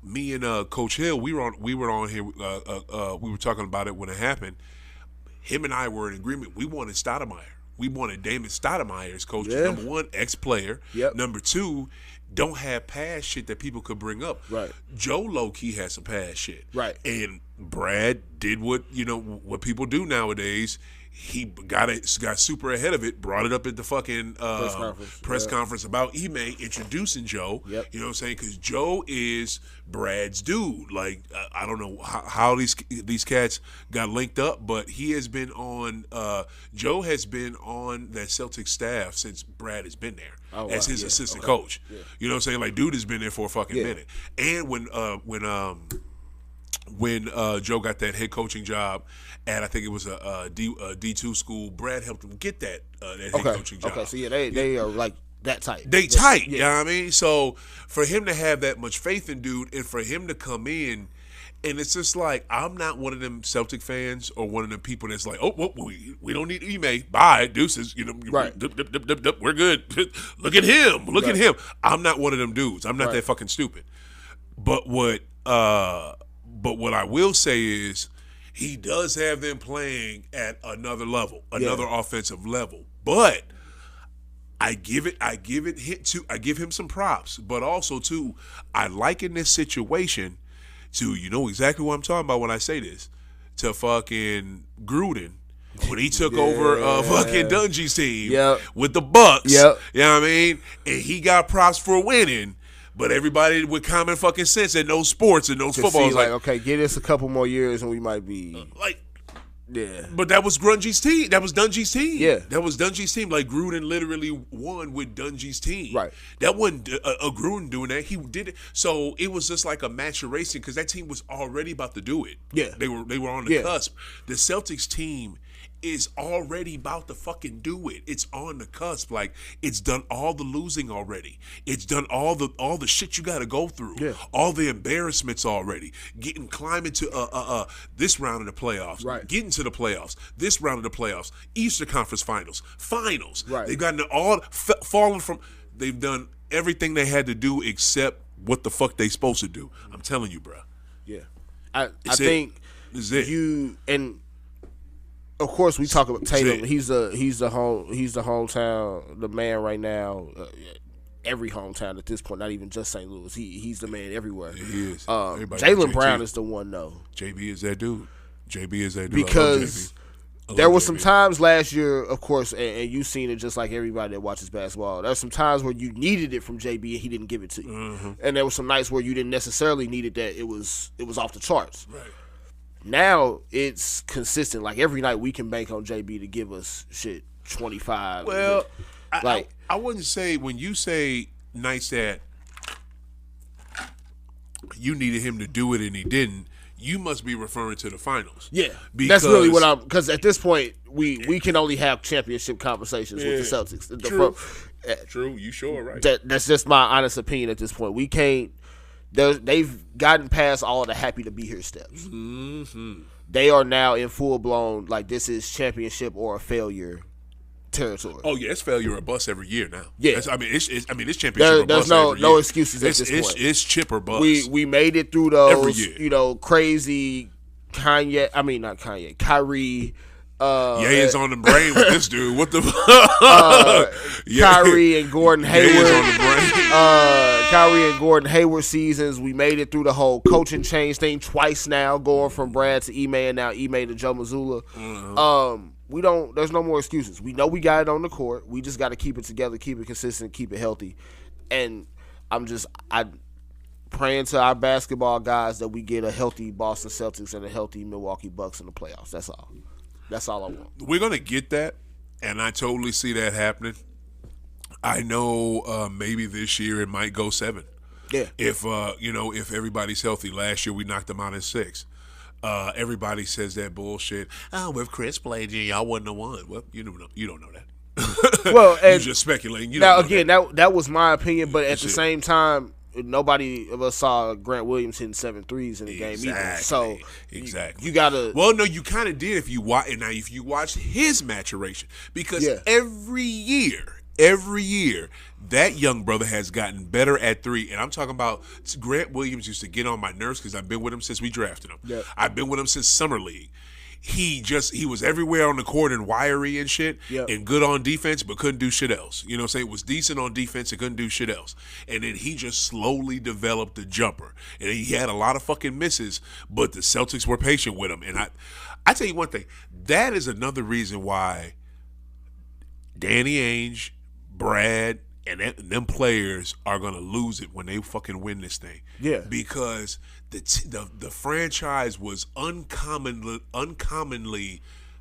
me and Coach Hill, we were on here. We were talking about it when it happened. Him and I were in agreement. We wanted Stoudemire. We wanted Damon Stoudemire as coach. Yeah. Number one, ex-player. Yep. Number two, don't have past shit that people could bring up. Right. Joe low-key has some past shit. Right. And Brad did what people do nowadays. He got super ahead of it, brought it up at the fucking press conference about Ime introducing Joe. Yep. You know what I'm saying? Because Joe is Brad's dude. Like, I don't know how these cats got linked up, but he has been on. Joe has been on that Celtics staff since Brad has been there as his assistant coach. Yeah. You know what I'm saying? Like, dude has been there for a fucking minute. And when Joe got that head coaching job at, I think it was a D2 school, Brad helped him get that head coaching job. Okay, so they are like that tight. They tight, you know what I mean? So for him to have that much faith in dude and for him to come in, and it's just like, I'm not one of them Celtic fans or one of them people that's like, oh, we don't need Ime. Bye, deuces. You know, right. We're good. Look at him. Look at him. I'm not one of them dudes. I'm not that fucking stupid. But what I will say is, he does have them playing at another level, another offensive level. But I give him some props, but also too, I liken this situation to, you know exactly what I'm talking about when I say this, to fucking Gruden when he took over fucking Dungy's team with the Bucks. Yep. You know what I mean? And he got props for winning. But everybody with common fucking sense and knows sports and knows football is like, okay, give us a couple more years and we might be But that was Grungy's team. That was Dungy's team. Yeah, that was Dungy's team. Like, Gruden literally won with Dungy's team. Right. That wasn't a Gruden doing that. He did it. So it was just like a maturation because that team was already about to do it. Yeah, they were on the cusp. The Celtics team is already about to fucking do it. It's on the cusp. Like, it's done all the losing already. It's done all the shit you got to go through. Yeah. All the embarrassments already. Climbing to this round of the playoffs. Right. Getting to the playoffs. This round of the playoffs. Eastern Conference Finals. Right. They've gotten all fallen from. They've done everything they had to do except what the fuck they supposed to do. I'm telling you, bro. Yeah. I think you and. Of course, we talk about Tatum. He's the hometown, the man right now. Every hometown at this point, not even just St. Louis. He's the man everywhere. He is. Jaylen Brown is the one though. JB is that dude. Because there were some times last year, of course, and you've seen it just like everybody that watches basketball. There's some times where you needed it from JB and he didn't give it to you, and there were some nights where you didn't necessarily need it. That it was off the charts. Right. Now it's consistent. Like, every night we can bank on JB to give us shit 25. Well, I wouldn't say, when you say nights that you needed him to do it and he didn't, you must be referring to the finals. Yeah, that's really what because at this point we can only have championship conversations with the Celtics. True, you sure right. That's just my honest opinion at this point. We can't. They've gotten past all the happy to be here steps. Mm-hmm. They are now in full blown, like, this is championship or a failure territory. Oh yeah, it's failure or bust every year now. Yeah, it's championship. There's no excuses at this point. It's chip or bust. We made it through those every year. Crazy Kyrie. Is on the brain with this dude. What the Kyrie and Gordon Hayward is on the brain. Kyrie and Gordon Hayward seasons. We made it through the whole coaching change thing twice now, going from Brad to Ime and now Ime to Joe Mazzulla. Mm-hmm. There's no more excuses. We know we got it on the court. We just got to keep it together, keep it consistent, keep it healthy. And I'm praying to our basketball guys that we get a healthy Boston Celtics and a healthy Milwaukee Bucks in the playoffs. That's all. That's all I want. We're going to get that, and I totally see that happening. I know maybe this year it might go 7. Yeah. If everybody's healthy. Last year we knocked them out in 6. Everybody says that bullshit. Oh, if Chris played, y'all wouldn't have won. Well, you don't know that. Well, and you're just speculating. That was my opinion, but at the same time, nobody of us saw Grant Williams hitting 7 threes in the game either. So you gotta. Well, no, you kind of did if you watch his maturation, because every year every year, that young brother has gotten better at three. And I'm talking about Grant Williams used to get on my nerves because I've been with him since we drafted him. Yep. I've been with him since summer league. He was everywhere on the court and wiry and shit, and good on defense, but couldn't do shit else. You know what I'm saying? Was decent on defense and couldn't do shit else. And then he just slowly developed the jumper. And he had a lot of fucking misses, but the Celtics were patient with him. And I tell you one thing, that is another reason why Danny Ainge, Brad, and them players are going to lose it when they fucking win this thing. Yeah. Because the franchise was uncommonly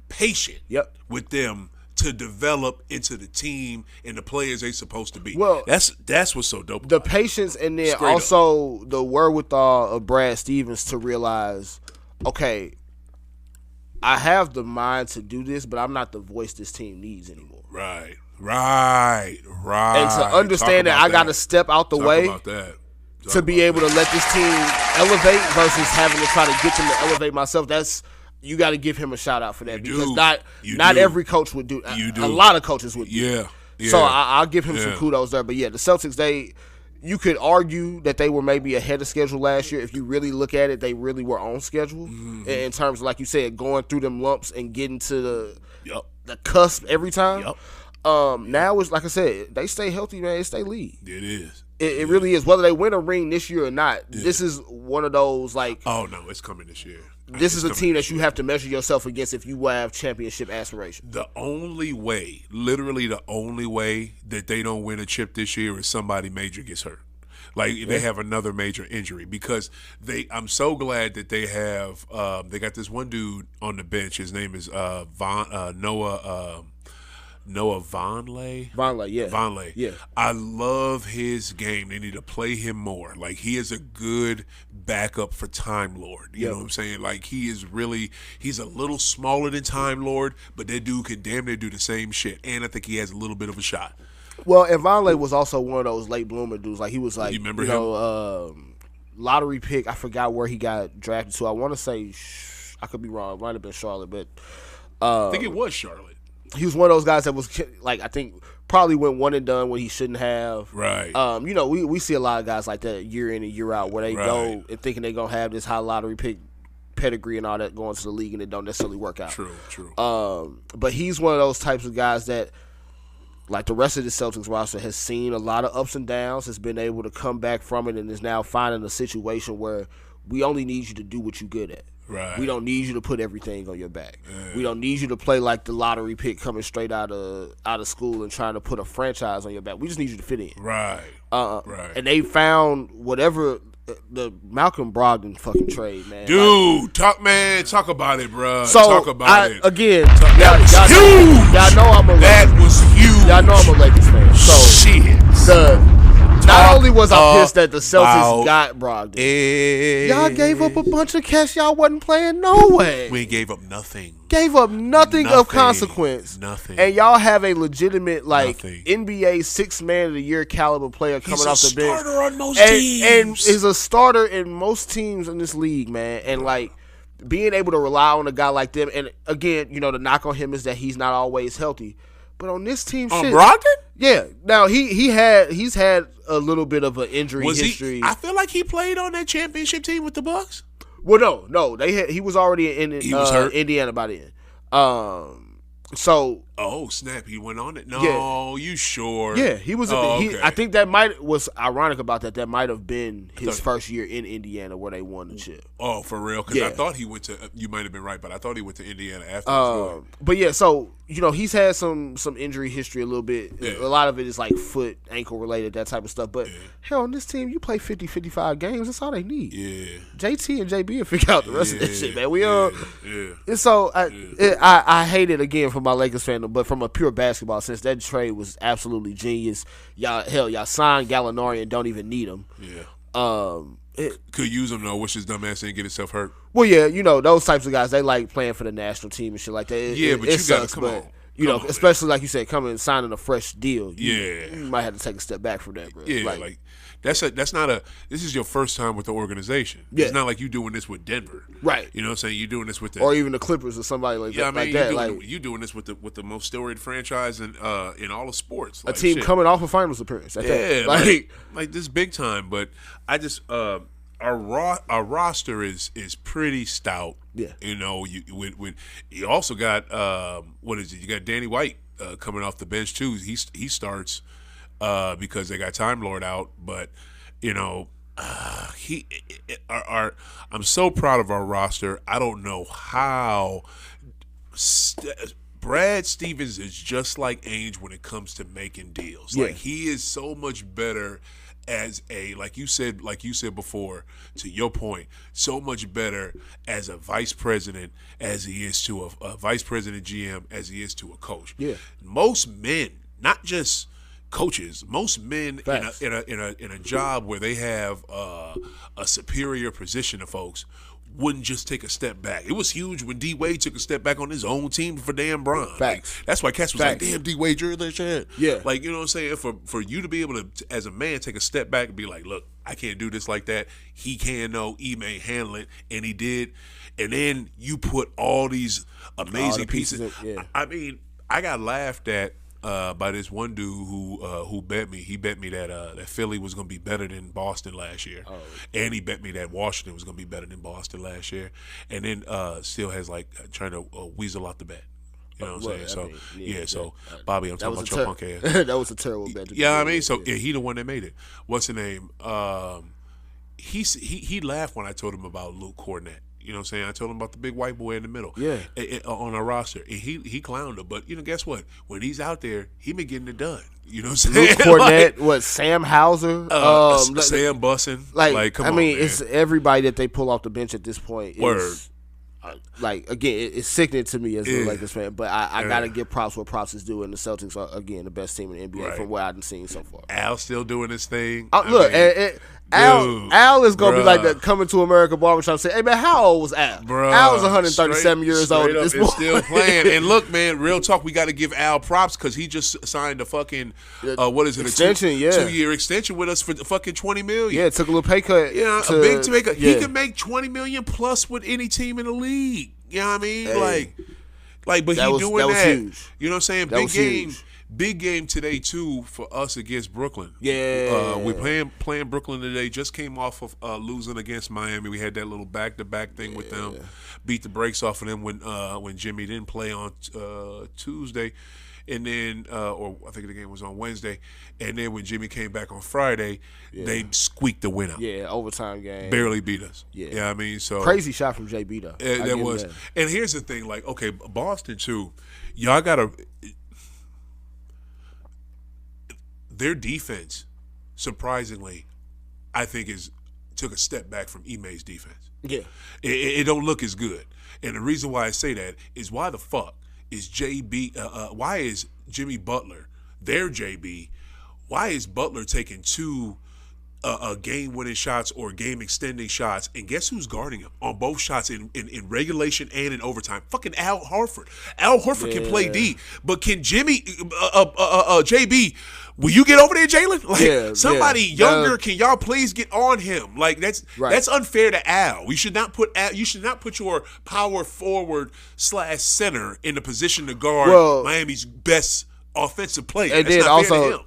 patient with them to develop into the team and the players they supposed to be. Well, that's what's so dope. The patience and then also the wherewithal of Brad Stevens to realize, okay, I have the mind to do this, but I'm not the voice this team needs anymore. Right. And to understand that I got to step out the way to be able to let this team elevate versus having to try to get them to elevate myself. You got to give him a shout out for that because not every coach would do. A lot of coaches would do. Yeah. So I'll give him some kudos there. But yeah, the Celtics, you could argue that they were maybe ahead of schedule last year. If you really look at it, they really were on schedule in terms of, like you said, going through them lumps and getting to the cusp every time. Now it's like I said, they stay healthy, man. They stay lead. It is. It really is. Whether they win a ring this year or not, this is one of those like. Oh no, it's coming this year. This is a team that you have to measure yourself against if you have championship aspirations. The only way, literally the only way that they don't win a chip this year is somebody major gets hurt. Like they have another major injury because I'm so glad that they have they got this one dude on the bench. His name is Noah Vonleh. Vonleh. Yeah. I love his game. They need to play him more. Like, he is a good backup for Time Lord. You know what I'm saying? Like, he's a little smaller than Time Lord, but that dude can damn near do the same shit. And I think he has a little bit of a shot. Well, and Vonleh was also one of those late bloomer dudes. Like, he was like, you remember him? Lottery pick. I forgot where he got drafted to. I want to say, I could be wrong. It might have been Charlotte, but I think it was Charlotte. He was one of those guys that was like, I think probably went one and done when he shouldn't have. Right. We see a lot of guys like that year in and year out where they go and thinking they're gonna have this high lottery pick pedigree and all that going to the league and it don't necessarily work out. True. But he's one of those types of guys that, like the rest of the Celtics roster, has seen a lot of ups and downs, has been able to come back from it, and is now finding a situation where we only need you to do what you're good at. Right. We don't need you to put everything on your back. We don't need you to play like the lottery pick coming straight out of school and trying to put a franchise on your back. We just need you to fit in. Right. Right. And they found whatever the Malcolm Brogdon fucking trade, man. Dude, talk about it, bro. So talk about it. Again, that was huge. Y'all know I'm a Lakers. That was huge. Y'all know I'm a Lakers fan. So shit. Not only was I pissed that the Celtics got Brogdon, y'all gave up a bunch of cash y'all wasn't playing no way. We gave up nothing. Gave up nothing of consequence. Nothing. And y'all have a legitimate NBA 6 man of the year caliber player coming off the bench. He's a starter on most teams. And is a starter in most teams in this league, man. And like being able to rely on a guy like them. And again, the knock on him is that he's not always healthy. But on this team, on Brogdon? Yeah. Now he's had a little bit of an injury history. I feel like he played on that championship team with the Bucks. Well, no. He was already in hurt? Indiana by then. So. Oh snap! He went on it. No, you sure? Yeah, he was. Okay. I think was ironic about that. That might have been his first year in Indiana where they won the chip. Oh, for real? Because I thought he went to. You might have been right, but I thought he went to Indiana after. But yeah, so he's had some injury history a little bit. Yeah. A lot of it is like foot, ankle related, that type of stuff. But hell, on this team, you play 50, 55 games. That's all they need. Yeah. JT and JB will figure out the rest of that shit, man. And so I hate it again for my Lakers fandom. But from a pure basketball sense, that trade was absolutely genius. Y'all signed Gallinari and don't even need him. Yeah. Could use him though. Wish his dumb ass didn't get himself hurt. Well, yeah, those types of guys, they like playing for the national team and shit like that. But you gotta come on. You know, especially like you said, coming and signing a fresh deal. You might have to take a step back from that, bro. Yeah, like this is your first time with the organization. Yeah. It's not like you doing this with Denver. Right. You know what I'm saying? You're doing this with or even the Clippers or somebody like that. I mean, that. you're doing this with the most storied franchise in all of sports. Like, a team coming off a finals appearance. Like this big time. But I just our roster is pretty stout. Yeah. You know, you also got what is it? You got Danny White coming off the bench too. He starts because they got Time Lord out, but you know, I'm so proud of our roster. I don't know how Brad Stevens is just like Ainge when it comes to making deals. Yeah. Like he is so much better as like you said before, to your point, so much better as a vice president as he is to a vice president GM as he is to a coach. Yeah. Most men, not just coaches, most men in a job where they have a superior position to folks wouldn't just take a step back. It was huge when D Wade took a step back on his own team for Dan Bron. Facts. Like, that's why Cass was like, "Damn, D Wade, you're that shit." Yeah. Like, you know what I'm saying? For you to be able to, as a man, take a step back and be like, "Look, I can't do this like that." He can know, he may handle it, and he did. And then you put all these amazing pieces. I mean, I got laughed at by this one dude who bet me. He bet me that Philly was going to be better than Boston last year, and he bet me that Washington was going to be better than Boston last year, and then still has like trying to weasel out the bet. You know what I'm saying? So Bobby, I'm talking about your punk ass. That was a terrible bet. I mean, so he the one that made it. What's the name? He laughed when I told him about Luke Cornett. You know what I'm saying? I told him about the big white boy in the middle. Yeah. On our roster. And he clowned him. But, you know, guess what? When he's out there, he been getting it done. You know what I'm saying? Luke Cornett, like, Sam Hauser? Sam Bussin. Like come on, man. It's everybody that they pull off the bench at this point. Word. Like, again, it's sickening to me as a Lakers fan, but I got to give props where props is due, and the Celtics are, again, the best team in the NBA from what I've seen so far. Al's still doing his thing. Al is going to be like the Coming to America barbershop saying, "Hey, man, how old was Al?" Al was 137 years old at this point. Still playing. And look, man, real talk, we got to give Al props because he just signed a fucking, extension, a 2-year extension with us for fucking $20 million. Yeah, took a little pay cut. Yeah, a big pay cut. He can make $20 million plus with any team in the league. You know what I mean? Hey. But he doing that. Huge. You know what I'm saying? Big game today too for us against Brooklyn. Yeah, we playing Brooklyn today. Just came off of losing against Miami. We had that little back-to-back thing with them. Beat the brakes off of them when Jimmy didn't play on Tuesday, and then or I think the game was on Wednesday, and then when Jimmy came back on Friday, they squeaked the win out. Yeah, overtime game. Barely beat us. Yeah, I mean, so crazy shot from JB though. That was. And here's the thing, like, okay, Boston too. Y'all gotta. Their defense, surprisingly, I think took a step back from Ime's defense. Yeah, it don't look as good, and the reason why I say that is why the fuck is why is Jimmy Butler their JB? Why is Butler taking two game-winning shots or game-extending shots, and guess who's guarding him on both shots in regulation and in overtime? Fucking Al Horford. Al Horford can play D, but can Jimmy, JB, will you get over there, Jalen? Like, somebody younger, can y'all please get on him? Like, that's unfair to Al. You should not put your power forward / center in the position to guard Miami's best offensive player. And then also,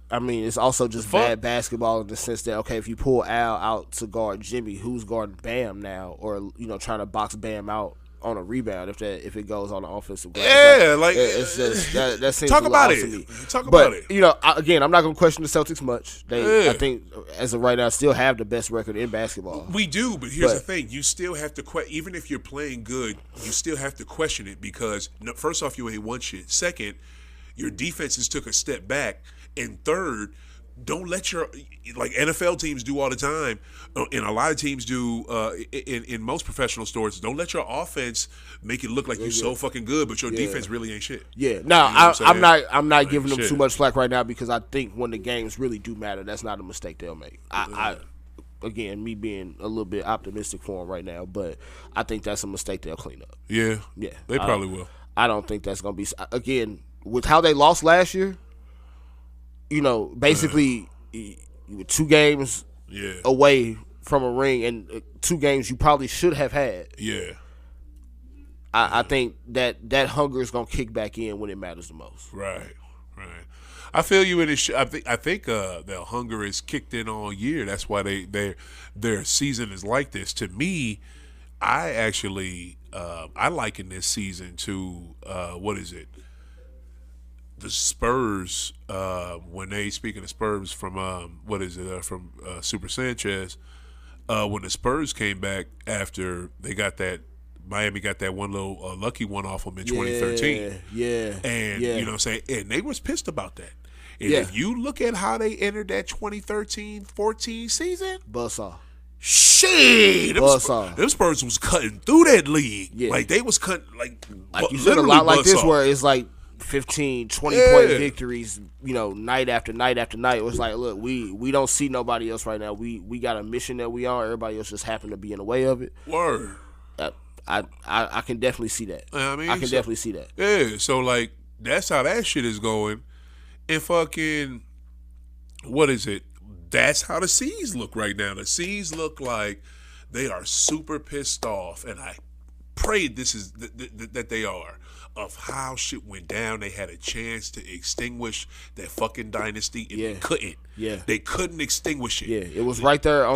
I mean, it's also just bad basketball in the sense that, okay, if you pull Al out to guard Jimmy, who's guarding Bam now, or trying to box Bam out on a rebound if it goes on the offensive glass? It's just that seems talk about it to me. Talk about it. Again, I'm not going to question the Celtics much. I think as of right now still have the best record in basketball. We do, but here's the thing: you still have to even if you're playing good, you still have to question it because first off, you ain't won shit. Second, your defenses took a step back. And third, don't let like NFL teams do all the time, and a lot of teams do in most professional sports, don't let your offense make it look like you're so fucking good, but your defense really ain't shit. Yeah. No, I'm not giving them too much slack right now because I think when the games really do matter, that's not a mistake they'll make. Again, me being a little bit optimistic for them right now, but I think that's a mistake they'll clean up. Yeah. They probably will. I don't think that's going to be again with how they lost last year. Basically, you were 2 games away from a ring, and 2 games you probably should have had. Yeah. I think that hunger is gonna kick back in when it matters the most. Right. I feel you in it. I think the hunger is kicked in all year. That's why their season is like this. To me, I actually I liken this season to what is it? The Spurs. When they, speaking of Spurs from from Super Sanchez, when the Spurs came back after they got that. Miami got that one little lucky one off them in 2013. Yeah. And, you know what I'm saying? And they was pissed about that. And if you look at how they entered that 2013-14 season. Buzzsaw. Shit. Them Spurs was cutting through that league. Yeah. Like, they was cutting, like you said, a lot like this where it's like 15, 20-point victories, night after night after night. It was like, look, we don't see nobody else right now. We got a mission that we on. Everybody else just happened to be in the way of it. Word. I can definitely see that. I mean, I can definitely see that. Yeah, so like that's how that shit is going. And fucking, what is it? That's how the C's look right now. The C's look like they are super pissed off, and I pray this is that they are, of how shit went down. They had a chance to extinguish that fucking dynasty, and they couldn't. Yeah, they couldn't extinguish it. Yeah, it was right there.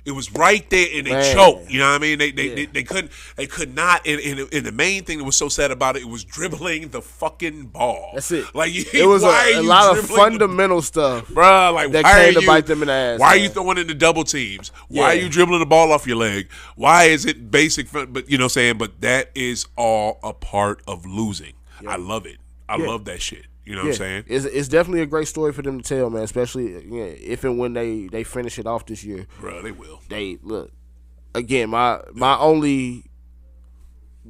It was right there, and they choked. You know what I mean? They couldn't. They could not. And the main thing that was so sad about it was dribbling the fucking ball. That's it. Like it was a lot of fundamental stuff, bro. Like that came to bite them in the ass. Why are you throwing into double teams? Why are you dribbling the ball off your leg? Why is it basic? But you know what I'm saying. But that is all a part of losing. Yeah. I love it. I love that shit. You know what I'm saying? It's definitely a great story for them to tell, man. Especially if and when they finish it off this year. Bro, they will. They look again. My only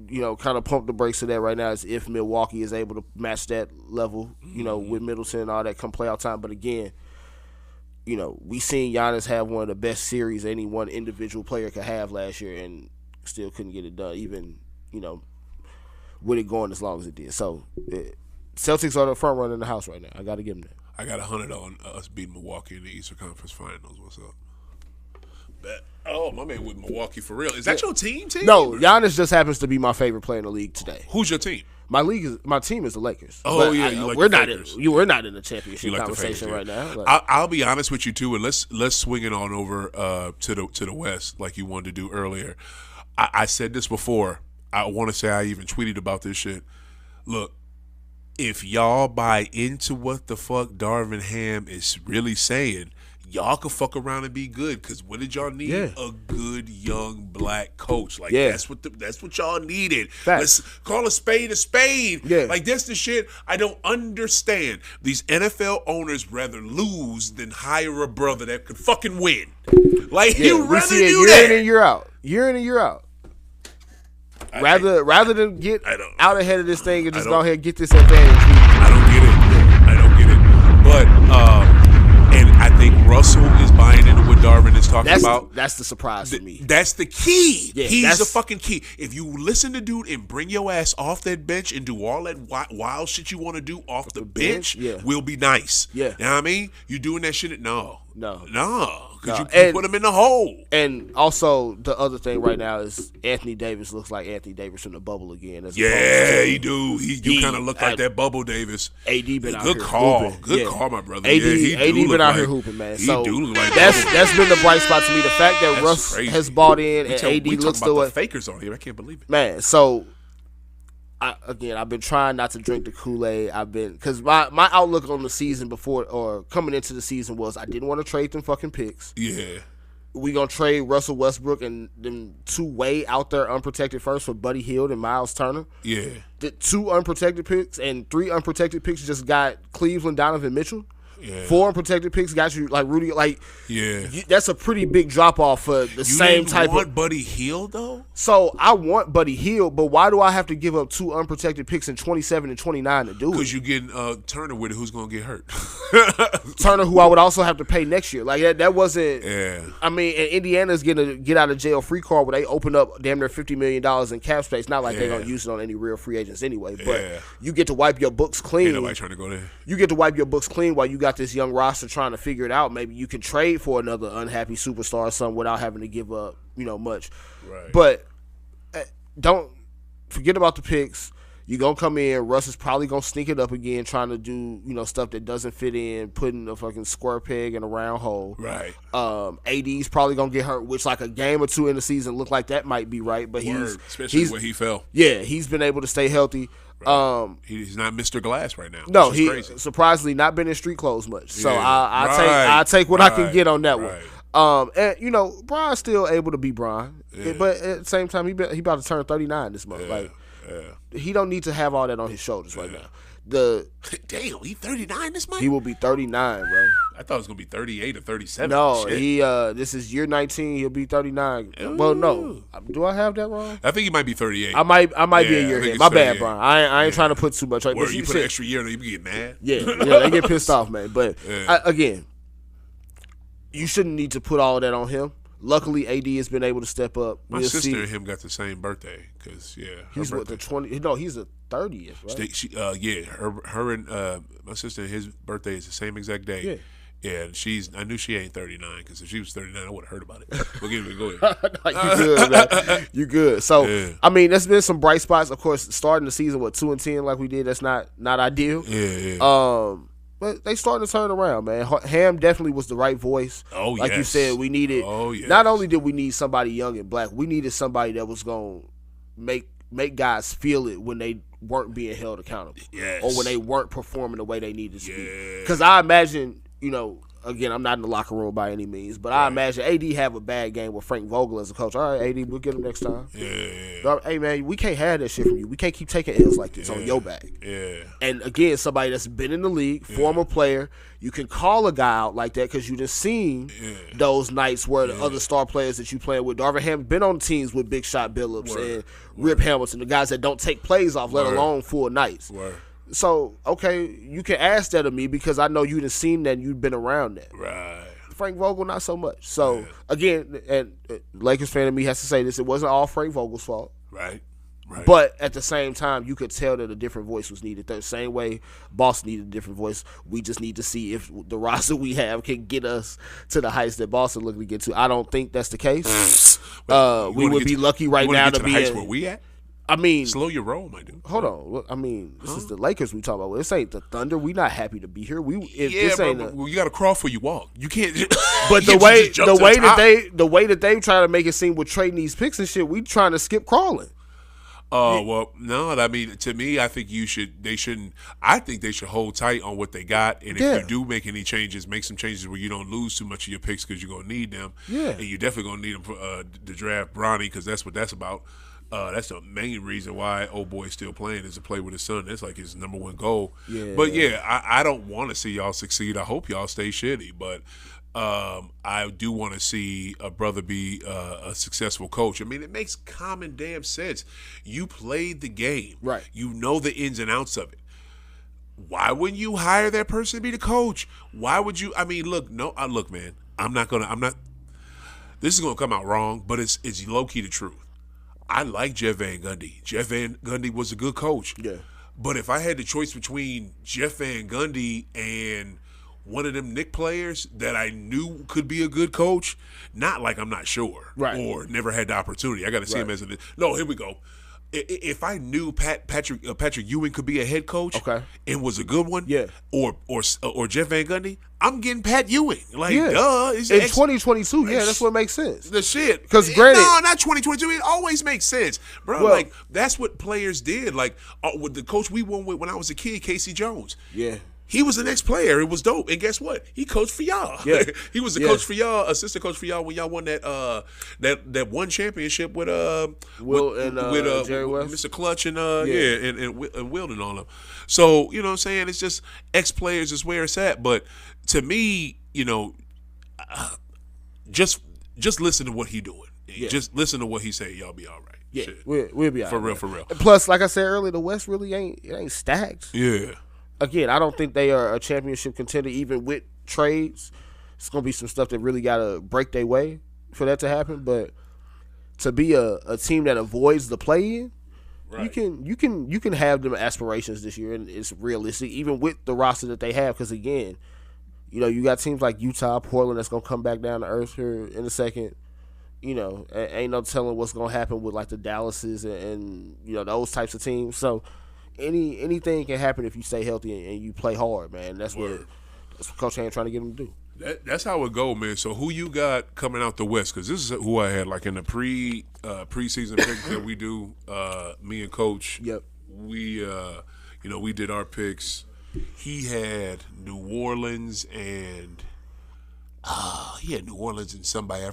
kind of pump the brakes to that right now is if Milwaukee is able to match that level, with Middleton and all that come playoff time. But again, we seen Giannis have one of the best series any one individual player could have last year, and still couldn't get it done. Even with it going as long as it did. So. Celtics are the front runner in the house right now. I got to give them that. I got 100 on us beating Milwaukee in the Eastern Conference Finals. What's up? Oh, my man with Milwaukee for real. Is that your team? No, Giannis just happens to be my favorite player in the league today. Who's your team? My team is the Lakers. Oh yeah, we're not in the championship conversation right now. I'll be honest with you too, and let's swing it on over to the West like you wanted to do earlier. I said this before. I want to say I even tweeted about this shit. Look. If y'all buy into what the fuck Darvin Ham is really saying, y'all can fuck around and be good. Because what did y'all need? Yeah. A good young black coach. Like that's what y'all needed. Facts. Let's call a spade a spade. Yeah. Like that's the shit I don't understand. These NFL owners rather lose than hire a brother that could fucking win. Like you rather do that. Year in and year out. Rather than get out ahead of this thing and just go ahead and get this advantage. I don't get it. But and I think Russell is buying into what Darvin is talking about. That's the surprise for me. That's the key. Yeah, He's the fucking key. If you listen to dude and bring your ass off that bench and do all that wild shit you want to do off the bench, we'll be nice. Yeah. You know what I mean? You doing that shit? No. Because you put him in the hole. And also, the other thing right now is Anthony Davis looks like Anthony Davis in the bubble again. He do. He kind of look like that bubble Davis. AD been out here hooping. Good call, my brother. AD been out here hooping, man. So do look like that's been the bright spot to me. The fact that Russ has bought in and AD looks the way. Fakers on here. I can't believe it. Man, so... I've been trying not to drink the Kool-Aid. Because my outlook on the season before or coming into the season was I didn't want to trade them fucking picks. Yeah. We gonna trade Russell Westbrook and them 2 way out there unprotected first for Buddy Hield and Miles Turner. Yeah. The 2 unprotected picks and 3 unprotected picks just got Cleveland Donovan Mitchell. Yeah. 4 unprotected picks got you like Rudy. Like, Yeah. that's a pretty big drop off for the same type want of. Buddy Hield though. So I want Buddy Hield, but why do I have to give up 2 unprotected picks in 27 and 29 to do it? Because you getting Turner with it, who's gonna get hurt? Turner, who I would also have to pay next year. Like that wasn't. Yeah. I mean, and Indiana's getting a get out of jail free card where they open up damn near $50 million in cap space. Not like they're gonna use it on any real free agents anyway. But you get to wipe your books clean. Ain't nobody trying to go there. You get to wipe your books clean while you got this young roster trying to figure it out. Maybe you can trade for another unhappy superstar or something without having to give up, much. Right. But don't forget about the picks. You're going to come in. Russ is probably going to sneak it up again, trying to do, stuff that doesn't fit in, putting a fucking square peg in a round hole. Right. AD's probably going to get hurt, which like a game or two in the season look like that might be right. But especially where he fell. Yeah, he's been able to stay healthy. Right. He's not Mr. Glass right now. No, he's surprisingly not been in street clothes much. So I take what I can get on that one. And Brian's still able to be Brian, but at the same time, he about to turn 39 this month. He don't need to have all that on his shoulders right now. Damn, he 39 this month. He will be 39, bro. I thought it was gonna be 38 or 37. No, this is year 19. He'll be 39. Ooh. Well, no, do I have that wrong? I think he might be 38. I might be a year ahead. My bad, Brian. I ain't trying to put too much. Where you put an extra year, you get mad. Yeah, they get pissed off, man. But again, you shouldn't need to put all that on him. Luckily, AD has been able to step up. My sister and him got the same birthday because he's what the 20. No, he's the 30th, right? Her and my sister and his birthday is the same exact day. Yeah. Yeah, and I knew she ain't 39 because if she was 39, I would have heard about it. But go ahead. You good, man. You good. So, I mean, there's been some bright spots. Of course, starting the season, 2-10 like we did, that's not ideal. Yeah. But they starting to turn around, man. Ham definitely was the right voice. Oh, like you said, we needed. Oh, yes. Not only did we need somebody young and black, we needed somebody that was going to make guys feel it when they weren't being held accountable. Yes. Or when they weren't performing the way they needed to be. Because I imagine, again, I'm not in the locker room by any means, but I imagine AD have a bad game with Frank Vogel as a coach. All right, AD, we'll get him next time. Yeah. Hey, man, we can't have that shit from you. We can't keep taking L's like this on your back. Yeah. And again, somebody that's been in the league, former player, you can call a guy out like that because you just seen those nights where the other star players that you playing with, Darvin Ham, been on teams with Big Shot Billups and Rip Hamilton, the guys that don't take plays off, let alone full nights. So, okay, you can ask that of me because I know you done seen that and you've been around that. Right. Frank Vogel, not so much. So, again, and Lakers fan of me has to say this, it wasn't all Frank Vogel's fault. Right. But at the same time, you could tell that a different voice was needed. The same way Boston needed a different voice. We just need to see if the roster we have can get us to the heights that Boston looking to get to. I don't think that's the case. We would be lucky right now to the be heights where we at. I mean, slow your roll, my dude. Hold on. I mean, this is the Lakers we talk about. This ain't the Thunder. We not happy to be here. You got to crawl before you walk. You can't. But the way that they try to make it seem with trading these picks and shit, we trying to skip crawling. Well, no. I mean, to me, I think they shouldn't. I think they should hold tight on what they got, and if you do make any changes, make some changes where you don't lose too much of your picks because you're gonna need them. Yeah, and you're definitely gonna need them for to draft Bronny because that's what that's about. That's the main reason why old boy's still playing is to play with his son. That's like his number one goal. Yeah. But I don't want to see y'all succeed. I hope y'all stay shitty, but I do want to see a brother be a successful coach. I mean, it makes common damn sense. You played the game. Right. You know the ins and outs of it. Why wouldn't you hire that person to be the coach? Why would you? I mean, look, man. I'm not. This is gonna come out wrong, but it's low key the truth. I like Jeff Van Gundy. Jeff Van Gundy was a good coach. Yeah. But if I had the choice between Jeff Van Gundy and one of them Knick players that I knew could be a good coach, not like I'm not sure or never had the opportunity. I got to see him as no. Here we go. If I knew Patrick Ewing could be a head coach, and was a good one, or Jeff Van Gundy, I'm getting Pat Ewing. Like, duh. In 2022, that's what makes sense. The shit. Because granted, no, not 2022. It always makes sense, bro. Well, like that's what players did. Like with the coach we won with when I was a kid, Casey Jones. Yeah. He was the next player. It was dope. And guess what? He coached for y'all. Yeah. He was the coach for y'all, assistant coach for y'all when y'all won that one championship with Jerry West, Mr. Clutch and and Wild and all them. So, you know what I'm saying? It's just ex-players is where it's at. But to me, just listen to what he doing. Yeah. Just listen to what he say. Y'all be all right. Yeah, we'll be all right. For real. And plus, like I said earlier, the West really ain't stacked. Yeah. Again, I don't think they are a championship contender, even with trades. It's gonna be some stuff that really gotta break their way for that to happen. But to be a team that avoids the play-in, right. you can have them aspirations this year, and it's realistic, even with the roster that they have. Because again, you got teams like Utah, Portland that's gonna come back down to earth here in a second. Ain't no telling what's gonna happen with like the Dallases and those types of teams. So anything can happen if you stay healthy and you play hard, man. That's what Coach Hand trying to get them to do. That's how it go, man. So who you got coming out the West? Because this is who I had like in the preseason picks that we do. Me and Coach. Yep. We we did our picks. He had New Orleans and New Orleans and somebody. I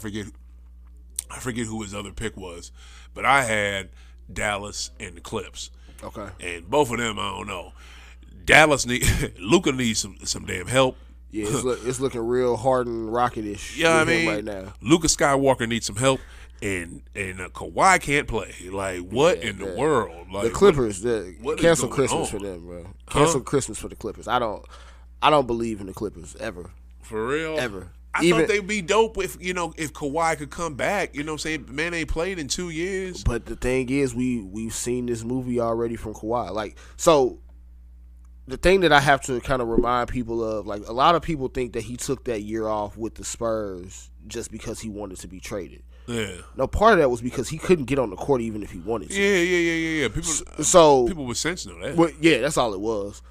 forget who his other pick was, but I had Dallas and the Clips. Okay. And both of them, I don't know. Luka needs some damn help. Yeah, it's looking real Harden Rocket-ish. Yeah, I mean, right now. Luka Skywalker needs some help, and Kawhi can't play. Like, what in the world? Like, the Clippers, what cancel Christmas for them, bro. Cancel Christmas for the Clippers. I don't believe in the Clippers ever. For real? Ever. I thought they'd be dope if Kawhi could come back. You know what I'm saying? Man ain't played in 2 years. But the thing is, we've seen this movie already from Kawhi. Like, so the thing that I have to kind of remind people of, like, a lot of people think that he took that year off with the Spurs just because he wanted to be traded. Yeah. No, part of that was because he couldn't get on the court even if he wanted to. Yeah. People with sense know that. Well, yeah, that's all it was.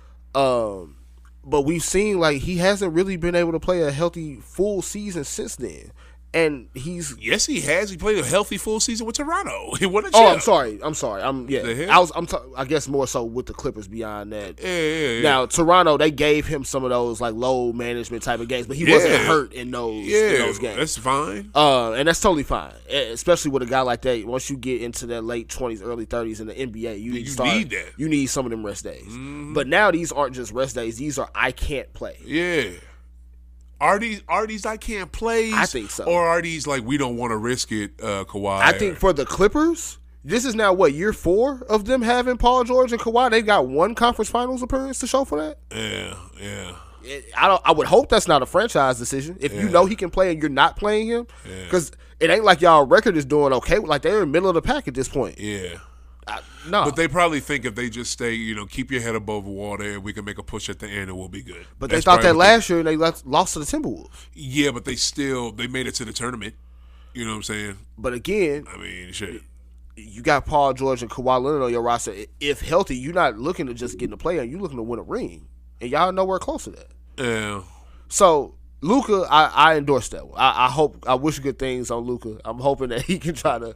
But we've seen, like, he hasn't really been able to play a healthy full season since then. And yes, he has. He played a healthy full season with Toronto. He won a chip. Oh, I'm sorry. I guess more so with the Clippers beyond that. Yeah. Now, Toronto, they gave him some of those like low management type of games, but he wasn't hurt in those games. That's fine. And that's totally fine, especially with a guy like that. Once you get into that late 20s, early 30s in the NBA, you need that. You need some of them rest days. Mm-hmm. But now these aren't just rest days; these are I can't play. Yeah. Are these I can't play? I think so. Or are these like we don't want to risk it, Kawhi? I think for the Clippers, this is now year 4 of them having Paul George and Kawhi. They've got one conference finals appearance to show for that. Yeah. I would hope that's not a franchise decision. If you know he can play and you're not playing him, because it ain't like y'all record is doing okay. Like they're in the middle of the pack at this point. Yeah. No. But they probably think if they just stay, keep your head above water and we can make a push at the end and we'll be good. But they thought that last year and they lost to the Timberwolves. Yeah, but they made it to the tournament. You know what I'm saying? But again, I mean, shit. You got Paul George and Kawhi Leonard on your roster. If healthy, you're not looking to just get in the play, you're looking to win a ring. And y'all nowhere close to that. Yeah. So Luka, I endorse that one. I wish good things on Luka. I'm hoping that he can try to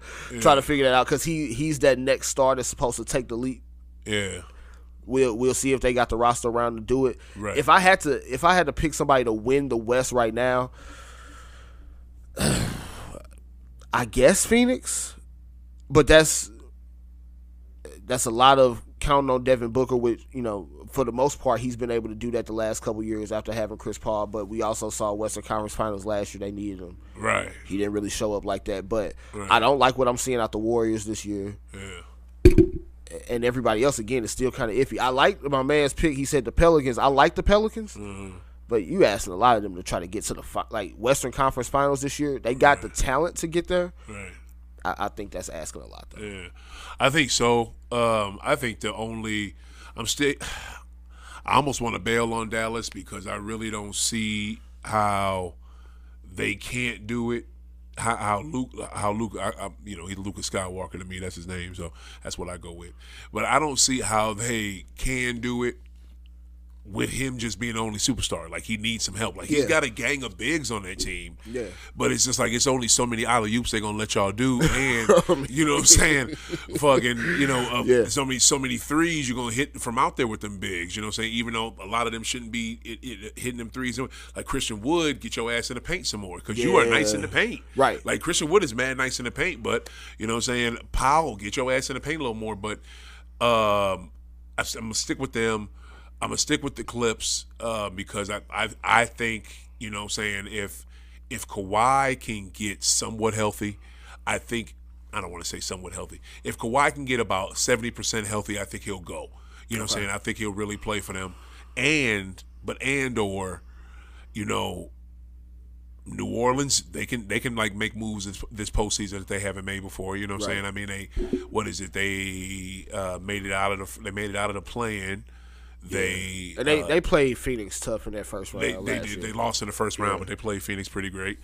figure that out because he's that next star that's supposed to take the leap. Yeah. We'll see if they got the roster around to do it. Right. If I had to pick somebody to win the West right now, I guess Phoenix, but that's a lot of counting on Devin Booker, which, for the most part, he's been able to do that the last couple years after having Chris Paul. But we also saw Western Conference Finals last year. They needed him. Right. He didn't really show up like that. But I don't like what I'm seeing out the Warriors this year. Yeah. And everybody else, again, is still kind of iffy. I like my man's pick. He said the Pelicans. I like the Pelicans. Mm-hmm. But you asking a lot of them to try to get to the Western Conference Finals this year. They got the talent to get there. Right. I think that's asking a lot, though. Yeah, I think so. I think I almost want to bail on Dallas because I really don't see how they can't do it. How Luke, he's Luka Skywalker to me. That's his name, so that's what I go with. But I don't see how they can do it. with him just being the only superstar. Like, he needs some help. Like, he's got a gang of bigs on that team. Yeah. But it's just like, it's only so many alley-oops they're going to let y'all do. And, you know what I'm saying? Fucking, you know, so many threes you're going to hit from out there with them bigs. You know what I'm saying? Even though a lot of them shouldn't be hitting them threes. Like, Christian Wood, get your ass in the paint some more. Because you are nice in the paint. Right. Like, Christian Wood is mad nice in the paint. But, you know what I'm saying? Powell, get your ass in the paint a little more. But I'm going to stick with them. I'm gonna stick with the Clips because I think, you know what I'm saying, if Kawhi can get somewhat healthy, I don't want to say somewhat healthy. If Kawhi can get about 70% healthy, I think he'll go. You know what I'm saying? I think he'll really play for them. Or, you know, New Orleans, they can like make moves this postseason that they haven't made before. You know what I'm saying? I mean, they made it out of the play-in. They played Phoenix tough in that first round. They did. They lost in the first round, but they played Phoenix pretty great.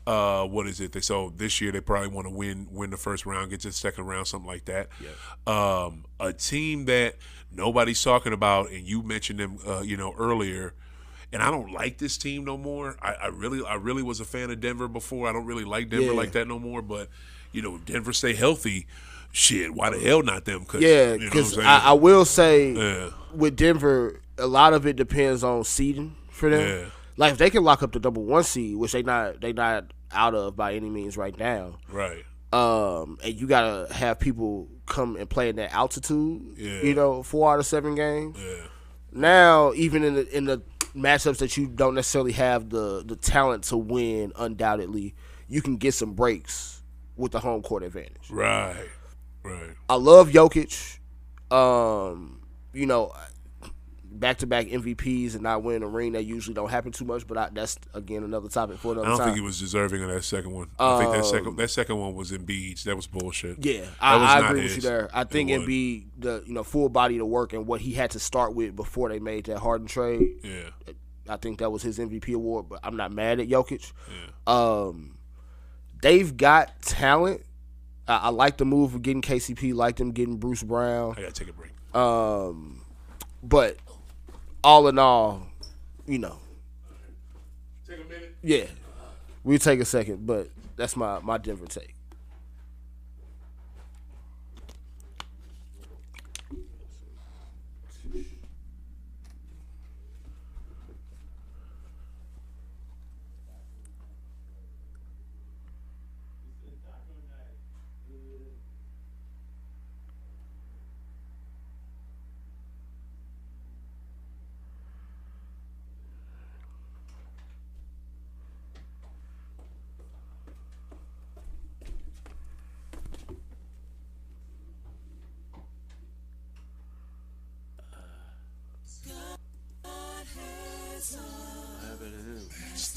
So this year they probably want to win the first round, get to the second round, something like that. Yeah. A team that nobody's talking about, and you mentioned them, earlier. And I don't like this team no more. I really was a fan of Denver before. I don't really like Denver like that no more. But Denver stay healthy. Shit, why the hell not them? Because I will say with Denver, a lot of it depends on seeding for them. Yeah. Like, if they can lock up the number 1 seed, which they not out of by any means right now. Right. And you gotta have people come and play in that altitude. Yeah. 4 out of 7 games. Yeah. Now, even in the matchups that you don't necessarily have the talent to win, undoubtedly, you can get some breaks with the home court advantage. Right. I love Jokic. Back-to-back MVPs and not winning a ring, that usually don't happen too much, but that's, again, another topic for another time. I don't think he was deserving of that second one. I think that second one was Embiid's. That was bullshit. Yeah, I agree with you there. I think Embiid, the full body to work and what he had to start with before they made that Harden trade, I think that was his MVP award, but I'm not mad at Jokic. Yeah. They've got talent. I like the move of getting KCP, like them getting Bruce Brown. I got to take a break. But all in all, Take a minute? Yeah. We'll take a second, but that's my Denver take.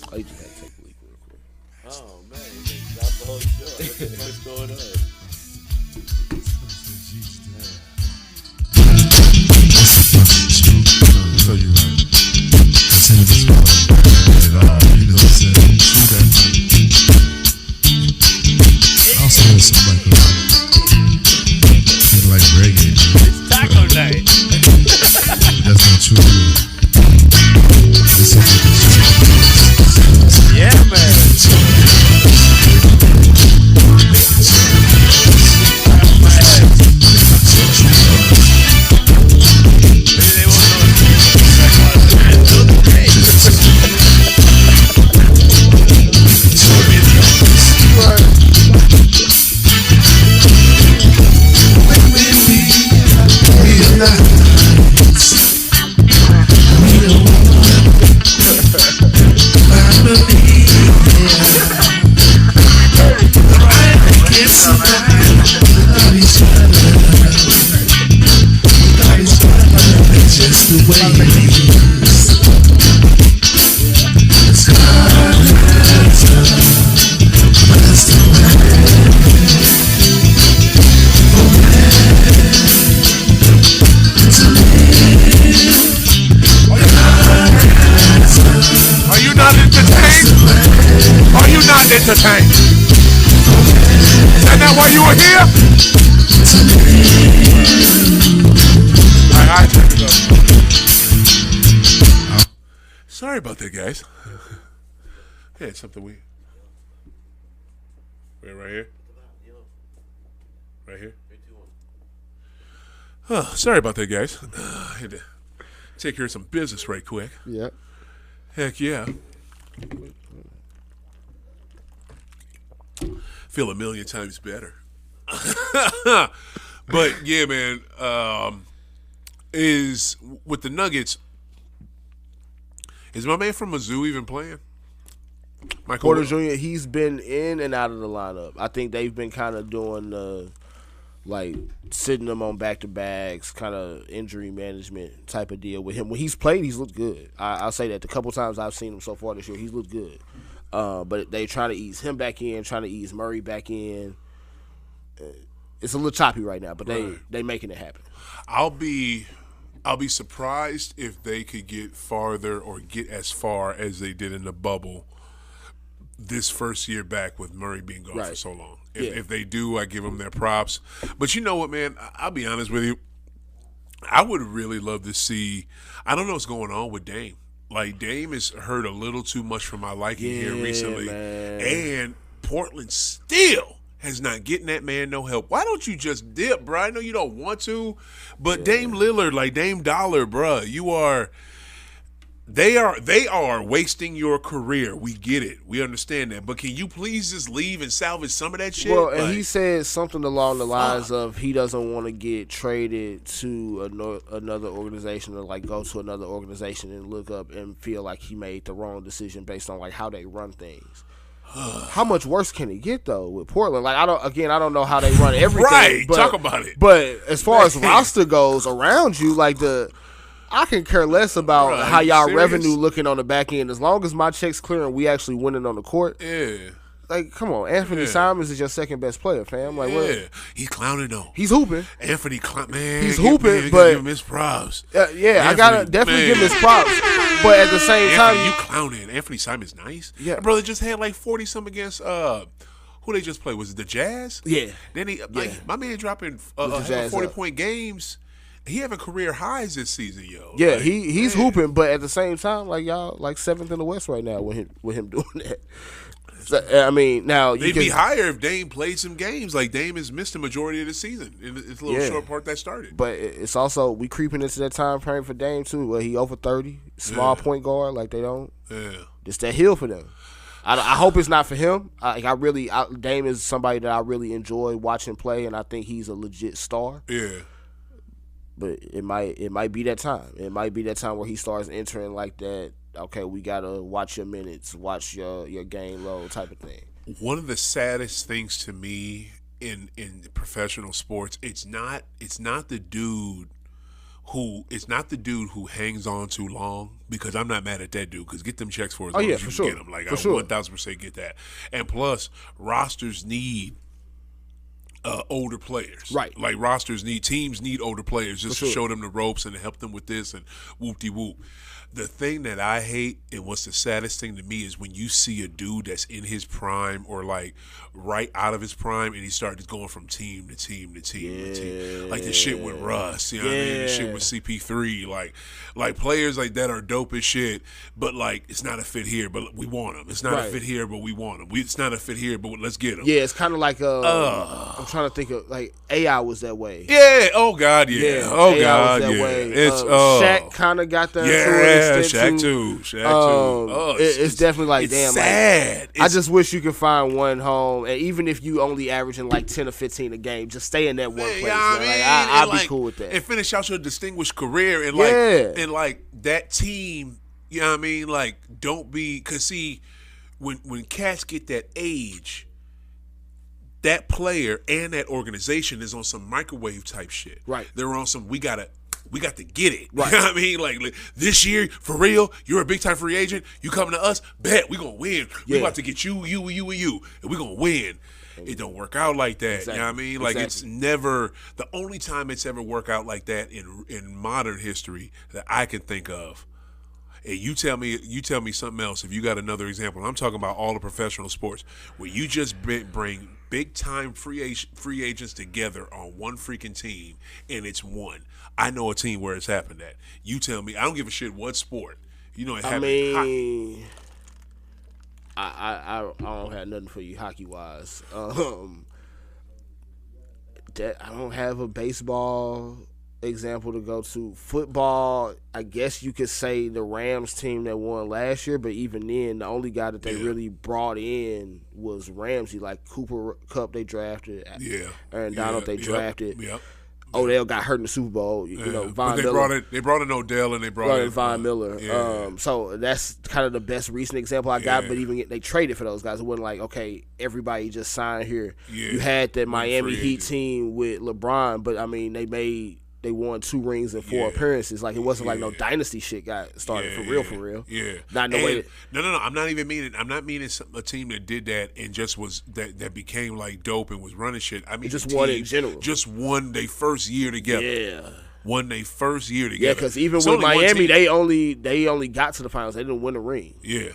Oh, you just had to take a leak real quick. Oh, man. They stopped the whole show. What's going on? So you like, sing this part, you know what I'm saying? I also heard some like reggae. It's taco night. That's not true. Listen to this. Yeah, man. Entertained. Is that why you were here? All right, check it out. Sorry about that, guys. Yeah, it's something we. Wait, right here. Right here. Oh, sorry about that, guys. I had to take care of some business right quick. Yeah. Heck yeah. Feel a million times better. But yeah, man, is with the Nuggets, is my man from Mizzou even playing? Michael Porter Jr., he's been in and out of the lineup. I think they've been kind of doing sitting them on back-to-backs, kind of injury management type of deal with him. When he's played, he's looked good. I'll say that. The couple times I've seen him so far this year, he's looked good. But they trying to ease him back in, trying to ease Murray back in. It's a little choppy right now, but they making it happen. I'll be surprised if they could get farther or get as far as they did in the bubble this first year back with Murray being gone for so long. If they do, I give them their props. But you know what, man? I'll be honest with you. I would really love to see – I don't know what's going on with Dame. Like, Dame has heard a little too much for my liking here recently. Man. And Portland still has not getting that man no help. Why don't you just dip, bro? I know you don't want to, but Dame Lillard, like Dame Dollar, bro, you are – They are wasting your career. We get it. We understand that. But can you please just leave and salvage some of that shit? Well, and he said something along the lines of he doesn't want to get traded to another organization or go to another organization and look up and feel like he made the wrong decision based on how they run things. How much worse can it get though with Portland? I don't know how they run everything. Right, but, talk about it. But as far as roster goes around you, I can care less about how y'all revenue looking on the back end. As long as my check's clearing, we actually winning on the court. Yeah. Come on. Anthony Simons is your second best player, fam. What? He's clowning though. He's hooping. Anthony, man. He's hooping, but give him his props. I gotta definitely give him his props. But at the same time, you clowning. Anthony Simons nice. Yeah. That brother just had 40-something against who they just played. Was it the Jazz? Yeah. Then my man dropping 40-point games. He having career highs this season, yo. Yeah, he's hooping, but at the same time, y'all seventh in the West right now with him doing that. So, I mean, now they'd be higher if Dame played some games. Dame has missed the majority of the season in this little short part that started. But it's also we creeping into that time frame for Dame too, where he over 30, small point guard, they don't. Yeah, it's that hill for them. I hope it's not for him. Dame is somebody that I really enjoy watching play, and I think he's a legit star. Yeah. But it might be that time. It might be that time where he starts entering that. Okay, we gotta watch your minutes, watch your game load type of thing. One of the saddest things to me in professional sports, it's not the dude who hangs on too long, because I'm not mad at that dude, because get them checks for as long as you can get them. I 1,000% get that. And plus, rosters need older players. Right. Teams need older players just to show them the ropes and to help them with this and whoop-de-whoop. The thing that I hate, and what's the saddest thing to me, is when you see a dude that's in his prime or right out of his prime, and he started going from team to team to team to team. Like the shit with Russ, you know what I mean? The shit with CP3, like players like that are dope as shit, but it's not a fit here, but we want them. It's not a fit here, but we want them. It's not a fit here, but let's get them. Yeah, it's kind of I'm trying to think of AI was that way. Yeah. Oh God. Yeah. Oh AI God. Was that yeah. way. It's Shaq kind of got that. Yeah. Shaq too. It's definitely it's damn. Sad. I just wish you could find one home, and even if you only averaging 10 or 15 a game, just stay in that one place. I'd be cool with that. And finish out your distinguished career, and that team. You know what I mean? Don't be, cause see, when cats get that age, that player and that organization is on some microwave type shit. Right. They're on some we got to get it. Right. You know what I mean? This year, for real, you're a big time free agent. You coming to us, bet we gonna win. We about to get you, and we gonna win. It don't work out like that. Exactly. You know what I mean? Exactly. It's never, the only time it's ever worked out like that in modern history that I can think of. And you tell me something else if you got another example. I'm talking about all the professional sports where you just bring big time free agents together on one freaking team, and it's one. I know a team where it's happened at. You tell me. I don't give a shit what sport. You know, it I happened. mean, I don't have nothing for you hockey wise. That I don't have a baseball example to go to. Football, I guess you could say the Rams team that won last year, but even then, the only guy that they really brought in was Ramsey. Like Cooper Kupp, they drafted. Aaron Donald, they drafted. Yep. Odell got hurt in the Super Bowl. You know, Von Miller. They brought in Odell and they brought in Von Miller. Yeah. So that's kind of the best recent example I got. But even they traded for those guys. It wasn't like, okay, everybody just signed here. Yeah. You had that Miami Heat team with LeBron, but I mean they won 2 rings and 4 appearances. Like it wasn't like no dynasty shit got started for real. Yeah. Not no way. No. I'm not meaning a team that did that and just was that became like dope and was running shit. I mean, just won in general. Just won their first year together. Yeah. Won their first year together. Yeah, because even with Miami, they only got to the finals. They didn't win a ring. Yeah.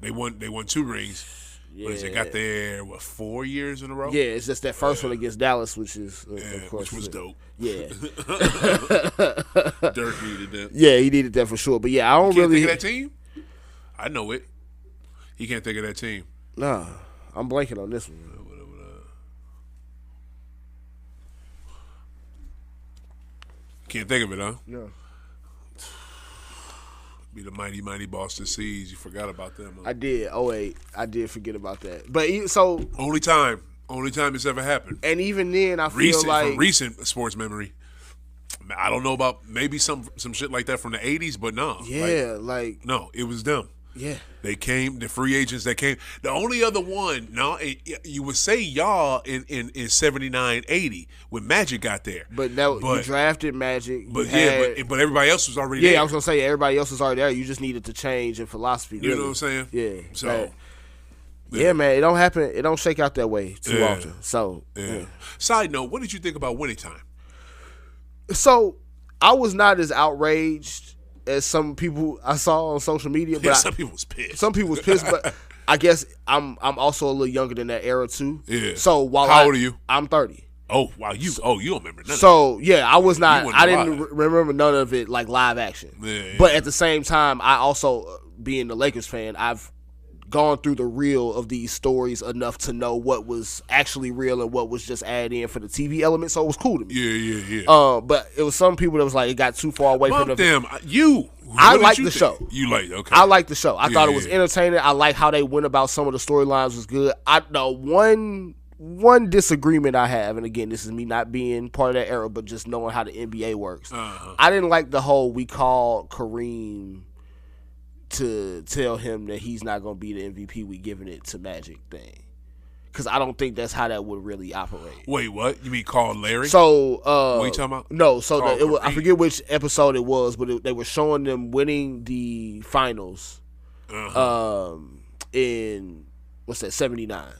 They won 2 rings. Yeah. What is it? Got there 4 years in a row? Yeah, it's just that first one against Dallas, which is of course which was dope. Yeah. Dirk needed that. Yeah, he needed that for sure. But yeah, I don't Can't really think of that team. I know it. He can't think of that team. Nah, I'm blanking on this one. Can't think of it, huh? No. Be the mighty Boston Seas. You forgot about them. Huh? I did. Oh wait, I did forget about that. But so only time it's ever happened. And even then, I feel like from recent sports memory. I don't know about maybe some shit like that from the 80s, but no. Yeah, no, it was them. Yeah. They came, the free agents that came. The only other one, you would say y'all in 79, 80 when Magic got there. But you drafted Magic. But but everybody else was already there. Yeah, I was going to say everybody else was already there. You just needed to change in philosophy. You know what I'm saying? Yeah. So. Yeah, man, it don't happen. It don't shake out that way too often. So. Yeah. Side note, what did you think about Winning Time? So, I was not as outraged as some people I saw on social media. But some people was pissed. Some people was pissed, but I guess I'm also a little younger than that era too. Yeah. So how old are you? I'm 30. Oh wow, you don't remember none so of it. Yeah, I was not. I didn't remember none of it like live action. Yeah. But at the same time, I also being the Lakers fan, I've gone through the reel of these stories enough to know what was actually real and what was just added in for the TV element. So it was cool to me. Yeah. But it was some people that was like it got too far away from the. Damn, I liked the show. You liked okay. I liked the show. I thought it was entertaining. I like how they went about some of the storylines was good. I know one disagreement I have, and again, this is me not being part of that era, but just knowing how the NBA works. I didn't like the whole we called Kareem to tell him that he's not going to be the MVP, we giving it to Magic thing. Because I don't think that's how that would really operate. Wait, what? You mean call Larry? So, what are you talking about? No, so I forget which episode it was, but they were showing them winning the finals in, what's that, 79.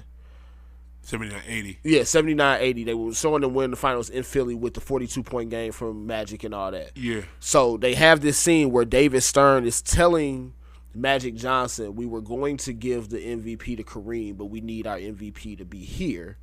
79-80. Yeah, 79-80. They were showing them win the finals in Philly with the 42-point game from Magic and all that. Yeah. So they have this scene where David Stern is telling Magic Johnson, we were going to give the MVP to Kareem, but we need our MVP to be here.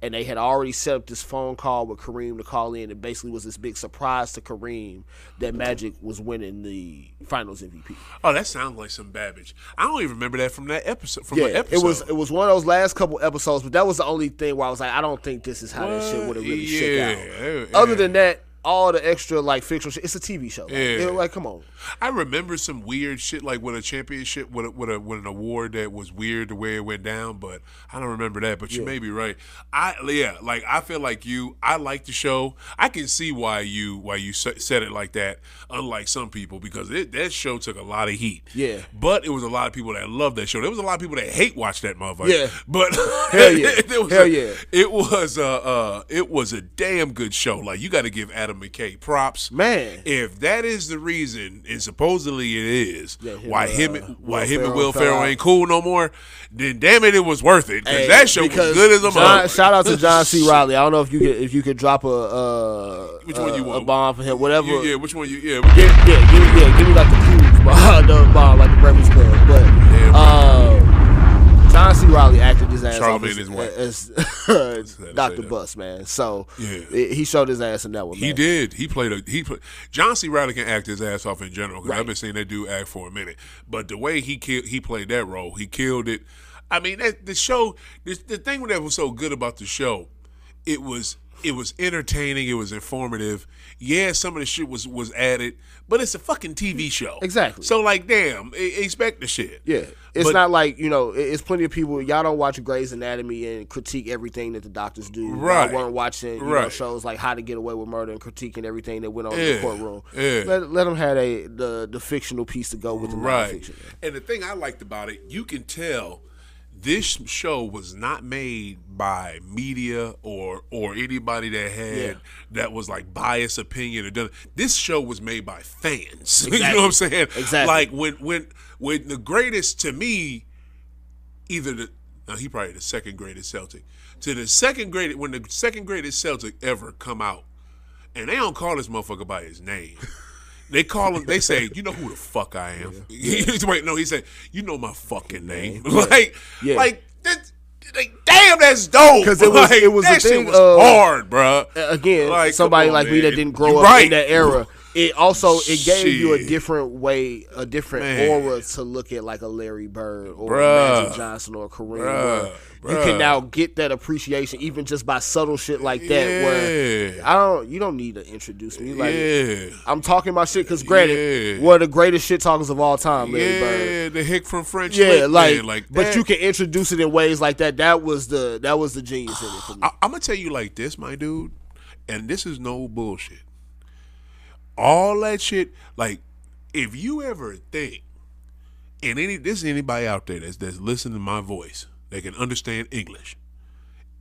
And they had already set up this phone call with Kareem to call in. It basically was this big surprise to Kareem that Magic was winning the Finals MVP. Oh, that sounds like some Babbage. I don't even remember that from that episode. It was one of those last couple episodes, but that was the only thing where I was like, I don't think this is how that shit would have really shook out. Other than that, all the extra like fictional shit. It's a TV show. Like come on. I remember some weird shit like with a championship with an award that was weird the way it went down, but I don't remember that. But you may be right. I feel like I like the show. I can see why you said it like that. Unlike some people, because that show took a lot of heat. Yeah. But it was a lot of people that loved that show. There was a lot of people that hate watch that motherfucker. Yeah. But it was a damn good show. Like you got to give Adam McKay props, man. If that is the reason, and supposedly it is, why him and Will Ferrell ain't cool no more, then damn it was worth it because that show was good as a mother. Shout out to John C. Reilly. I don't know if you could drop which one you want? A bomb for him, whatever. Yeah, which one you? Yeah, give me like the Cubes bomb, like the Breakfast Club. But John C. Reilly acted his ass Charlemagne off is white. as Dr. that. Bus, man. So Yeah. he showed his ass in that one. He man. did. He played. John C. Reilly can act his ass off in general because Right. I've been seeing that dude act for a minute. But the way he played that role, he killed it. I mean, the show. The thing that was so good about the show, it was entertaining. It was informative. Yeah, some of the shit was added, but it's a fucking TV show. Exactly. So like, damn, expect the shit. Yeah. It's not like, it's plenty of people, y'all don't watch Grey's Anatomy and critique everything that the doctors do. Right. Y'all weren't watching Right. shows like How to Get Away with Murder and critiquing everything that went on in the courtroom. Yeah. Let them have the fictional piece to go with the Right. nonfiction. And the thing I liked about it, you can tell this show was not made by media or anybody that was like biased opinion or done. This show was made by fans. Exactly. You know what I'm saying? Exactly. Like when the greatest to me, he probably the second greatest Celtic. When the second greatest Celtic ever come out, and they don't call this motherfucker by his name. They call him. They say, "You know who the fuck I am." Wait, no. He said, "You know my fucking name." Damn, that's dope. Because it was that a thing shit was hard, bro. Again, Come somebody on, like me man. that didn't grow You're up right. in that era. It gave you a Shit. different way, a different Man. aura to look at like a Larry Bird or a Bruh. Magic Johnson or a Kareem. Bruh. Where you can now get that appreciation even just by subtle shit like that. Where you don't need to introduce me. Like I'm talking my shit because granted, one of the greatest shit talkers of all time, Larry Bird. The hick from French. Yeah, Lick, man, but that. you can introduce it in ways like that. That was the genius in it for me. I'm gonna tell you like this, my dude, and this is no bullshit. All that shit, like, if you ever think, and this is anybody out there that's listening to my voice, they can understand English.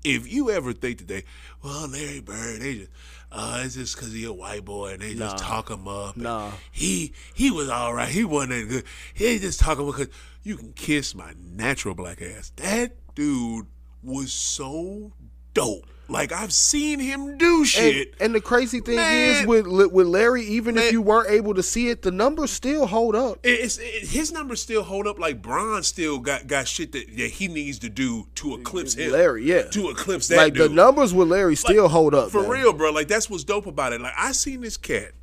If you ever think that Larry Bird, they just, it's just because he's a white boy and they just talk him up. Nah. He was all right. He wasn't that good. He just talk him up because you can kiss my natural black ass. That dude was so dope. Like, I've seen him do shit. And the crazy thing Man. is with Larry, even Man. if you weren't able to see it, the numbers still hold up. His numbers still hold up. Like, Bron still got shit that he needs to do to eclipse him. Larry, yeah. To eclipse that Like dude. the numbers with Larry still hold up. For man. real, bro. Like, that's what's dope about it. Like, I seen this cat,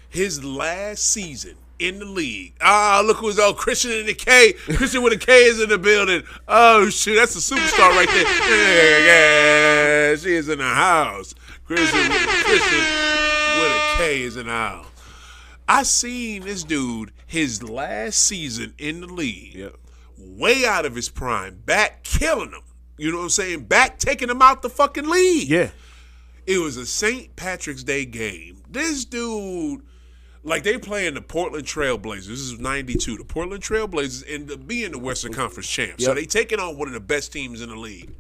his last season in the league. Look who's all Christian in the K. Christian with a K is in the building. Oh, shit, that's a superstar right there. Yeah, she is in the house. Christian with a K is in the house. I seen this dude, his last season in the league, way out of his prime, back killing him. You know what I'm saying? Back taking him out the fucking league. Yeah. It was a St. Patrick's Day game. This dude, like, they playing the Portland Trailblazers. This is 92. The Portland Trailblazers end up being the Western Conference champs. So they taking on one of the best teams in the league.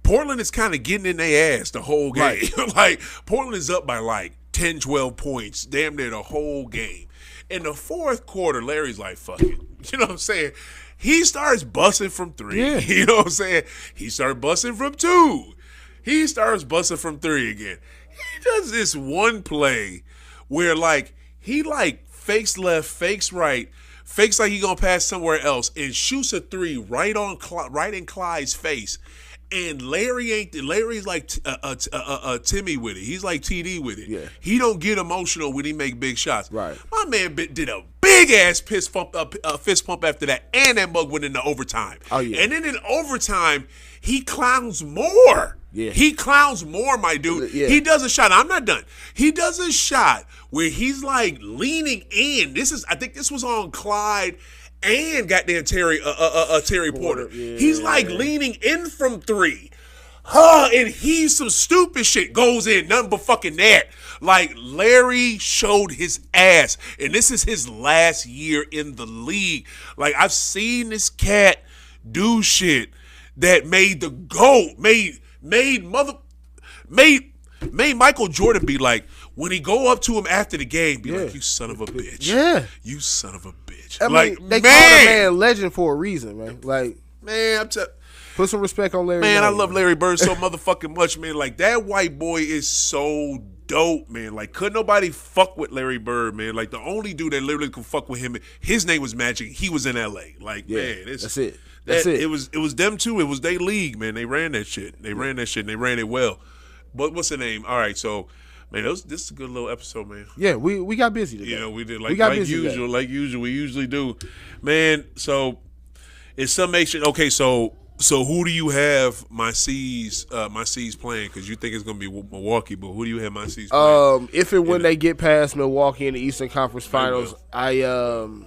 Portland is kind of getting in their ass the whole game. Right. Like, Portland is up by like 10, 12 points, damn near the whole game. In the fourth quarter, Larry's like, fuck it. You know what I'm saying? He starts busting from three. Yeah. You know what I'm saying? He starts busting from two. He starts busting from three again. He does this one play where, like, he, like, fakes left, fakes right, fakes like he gonna pass somewhere else, and shoots a three right in Clyde's face. And Larry's like Timmy with it. He's like TD with it. Yeah. He don't get emotional when he make big shots. Right. My man did a big ass fist pump after that, and that mug went into overtime. Oh, yeah. And then in overtime, he clowns more. Yeah. He clowns more, my dude. Yeah. He does a shot. I'm not done. He does a shot where he's like leaning in. I think this was on Clyde and goddamn Terry Porter. Yeah. He's like leaning in from three. And he's some stupid shit goes in, nothing but fucking net. Like, Larry showed his ass, and this is his last year in the league. Like, I've seen this cat do shit that made the GOAT, made Michael Jordan be like, when he go up to him after the game, be like, you son of a bitch. Yeah. You son of a bitch. I like, mean, they call the man legend for a reason, man. Like, man, put some respect on Larry. Man, I Bird, love Larry Bird so motherfucking much, man. Like, that white boy is so dope, man. Like, couldn't nobody fuck with Larry Bird, man. Like, the only dude that literally could fuck with him, his name was Magic. He was in L.A. Like, man, that's it. That's it. It was them two. It was their league, man. They ran that shit. They ran that shit, and they ran it well. But what's the name? All right, so, man, this is a good little episode, man. Yeah, we got busy today. You know, we did like usual. We usually do. Man, so it's summation. Okay, so who do you have my C's playing? Because you think it's going to be Milwaukee, but who do you have my C's playing? If and when they get past Milwaukee in the Eastern Conference Finals, I'm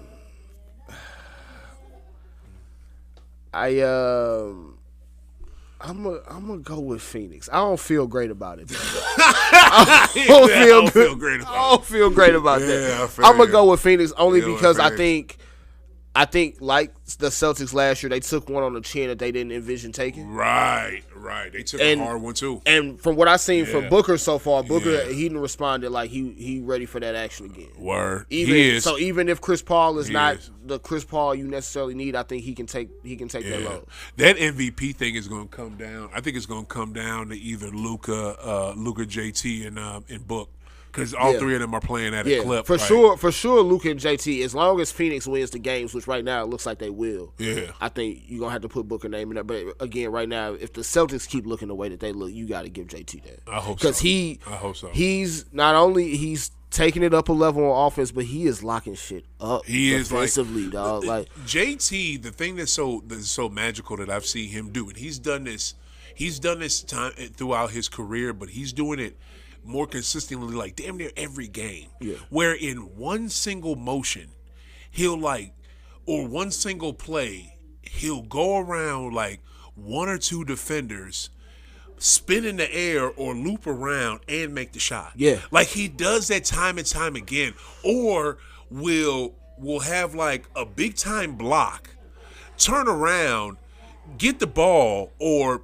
gonna go with Phoenix. I don't feel great about it. I don't feel great about that. I'm gonna go with Phoenix only because I think like the Celtics last year, they took one on the chin that they didn't envision taking. Right. They took a hard one too. And from what I've seen from Booker so far, he didn't respond like he ready for that action again. Word. So even if Chris Paul is not the Chris Paul you necessarily need, I think he can take that load. That MVP thing is going to come down. I think it's going to come down to either Luka, JT, and Book. Because all three of them are playing at a clip. For sure, Luka and JT, as long as Phoenix wins the games, which right now it looks like they will, I think you're going to have to put Booker name in there. But again, right now, if the Celtics keep looking the way that they look, you got to give JT that. I hope so. Because I hope so. He's not only he's taking it up a level on offense, but he is locking shit up. He is defensively, dog. Like JT, the thing that's so magical that I've seen him do, and he's done this time throughout his career, but he's doing it more consistently, like damn near every game. Yeah. Where in one single motion, or one single play, he'll go around like one or two defenders, spin in the air or loop around and make the shot. Yeah. Like he does that time and time again. Or will have like a big time block, turn around, get the ball or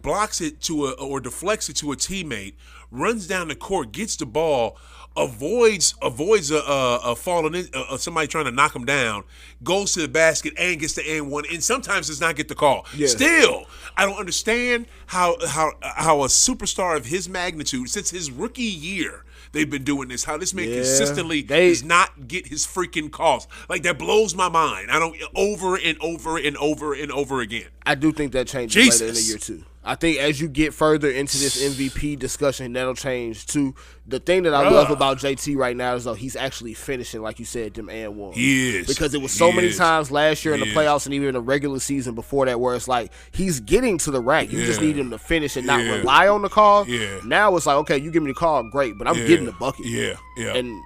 blocks it or deflects it to a teammate, runs down the court, gets the ball, avoids a falling in, somebody trying to knock him down, goes to the basket and gets the and one, and sometimes does not get the call. Yeah. Still, I don't understand how a superstar of his magnitude, since his rookie year, they've been doing this. How this man consistently does not get his freaking calls. Like, that blows my mind. I don't over and over and over and over again. I do think that changes later in the year too. I think as you get further into this MVP discussion, that'll change too. The thing that I love about JT right now is though he's actually finishing, like you said, them and one. He is. Because it was so many times last year in the playoffs and even in the regular season before that where it's like he's getting to the rack. You just need him to finish and not rely on the call. Yeah. Now it's like, okay, you give me the call, great, but I'm getting the bucket. Yeah. And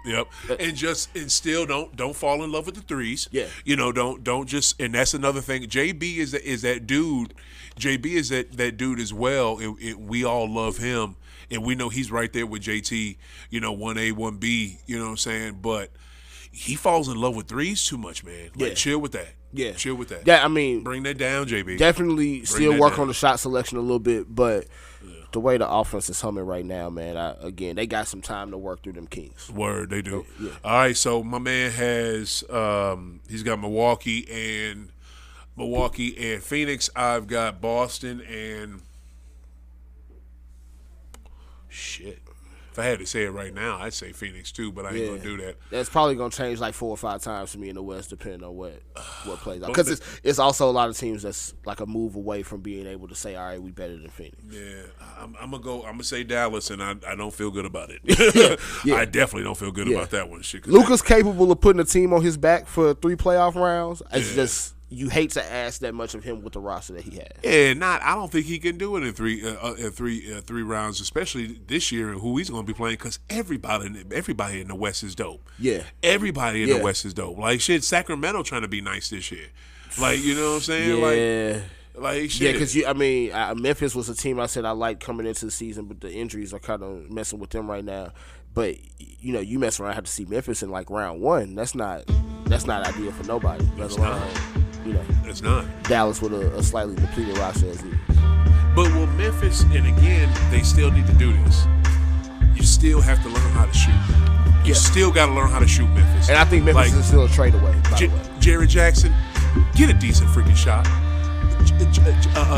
still don't fall in love with the threes. Yeah. You know, don't just, and that's another thing. JB is that dude. JB is that dude as well. We all love him, and we know he's right there with JT, 1A, 1B, you know what I'm saying? But he falls in love with threes too much, man. Like, chill with that. Yeah. Chill with that. Yeah, I mean, bring that down, JB. Definitely still work on the shot selection a little bit, but the way the offense is humming right now, man, again, they got some time to work through them Kings. Word, they do. Yeah. All right, so my man has he's got Milwaukee and Phoenix. I've got Boston and shit. If I had to say it right now, I'd say Phoenix too, but I ain't gonna do that. That's probably gonna change like 4 or 5 times for me in the West, depending on what plays out. Because it's also a lot of teams that's like a move away from being able to say, all right, we better than Phoenix. Yeah, I'm gonna say Dallas, and I don't feel good about it. I definitely don't feel good about that one. Shit, Luka's capable of putting a team on his back for 3 playoff rounds. It's just, you hate to ask that much of him with the roster that he has. Yeah, I don't think he can do it in three rounds, especially this year and who he's going to be playing, because everybody in the West is dope. Yeah, everybody in the West is dope. Like shit, Sacramento trying to be nice this year. Like, you know what I'm saying? Yeah. Like shit. Yeah, because Memphis was a team I said I liked coming into the season, but the injuries are kind of messing with them right now. But you mess around, have to see Memphis in like round 1. That's not ideal for nobody. Let alone. It's not. Dallas with a slightly depleted roster as is. But will Memphis, and again, they still need to do this. You still have to learn how to shoot. You still got to learn how to shoot Memphis. And I think Memphis is still a trade away. Jerry Jackson, get a decent freaking shot.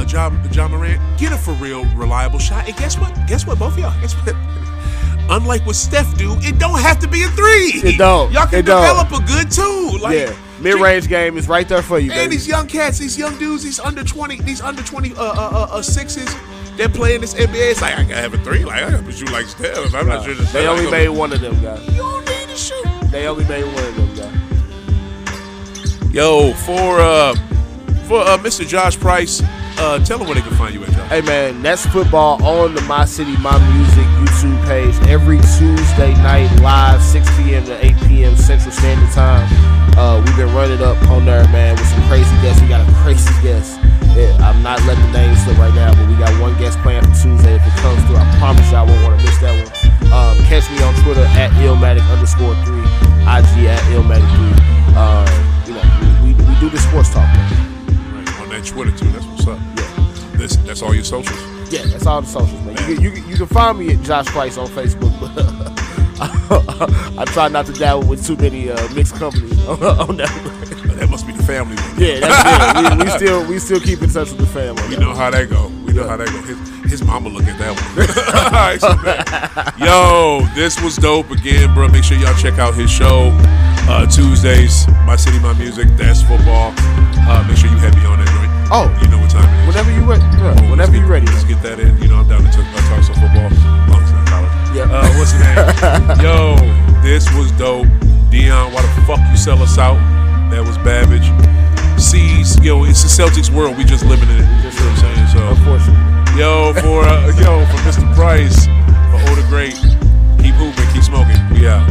John Morant, get a for real reliable shot. And guess what? Both of y'all. Guess what? unlike what Steph do, it don't have to be a three. It don't. Y'all can It don't. develop a good two. Like, Yeah, mid-range game is right there for you, and baby. these young cats, these young dudes, these under 20 sixes, they're playing this NBA. It's like, I gotta have a three. Like, I gotta shoot like Steph. I'm not sure. They only made one of them, guys. You don't need to shoot. They only made one of them, guys. Yo, for Mr. Josh Price, tell them where they can find you at, Josh. Hey, man, that's football on the My City, My Music YouTube page every Tuesday night live, 6 p.m. to 8 p.m. Central Standard Time. We've been running up on there, man, with some crazy guests. We got a crazy guest. Yeah, I'm not letting the name slip right now, but we got one guest planned for Tuesday. If it comes through, I promise y'all won't want to miss that one. Catch me on Twitter at Illmatic_3, IG at Illmatic3. You know, we do the sports talk, man. Right, on that Twitter too. That's what's up. Yeah. That's all your socials. Yeah, that's all the socials, man. You can find me at Josh Price on Facebook, but I try not to dabble with too many mixed companies on that. That must be the family one. Yeah, that's it. We still keep in touch with the family. We know how that go. We know how that go. His mama look at that one. Yo, this was dope again, bro. Make sure y'all check out his show Tuesdays. My City, My Music. That's football. Make sure you have me on that joint. Oh, you know what time it is. Whenever you ready, bro. Whenever you ready. Let's get that in. You know I'm down to talk some football. Long as not college. Yeah. What's your name? Yo, this was dope. Deion, why the fuck you sell us out? That was Babbage. C's, yo, it's the Celtics world. We just living in it. You know what I'm saying? So, Unfortunately. Yo, for Mr. Price, for Oda Great, keep hooping, keep smoking. We out.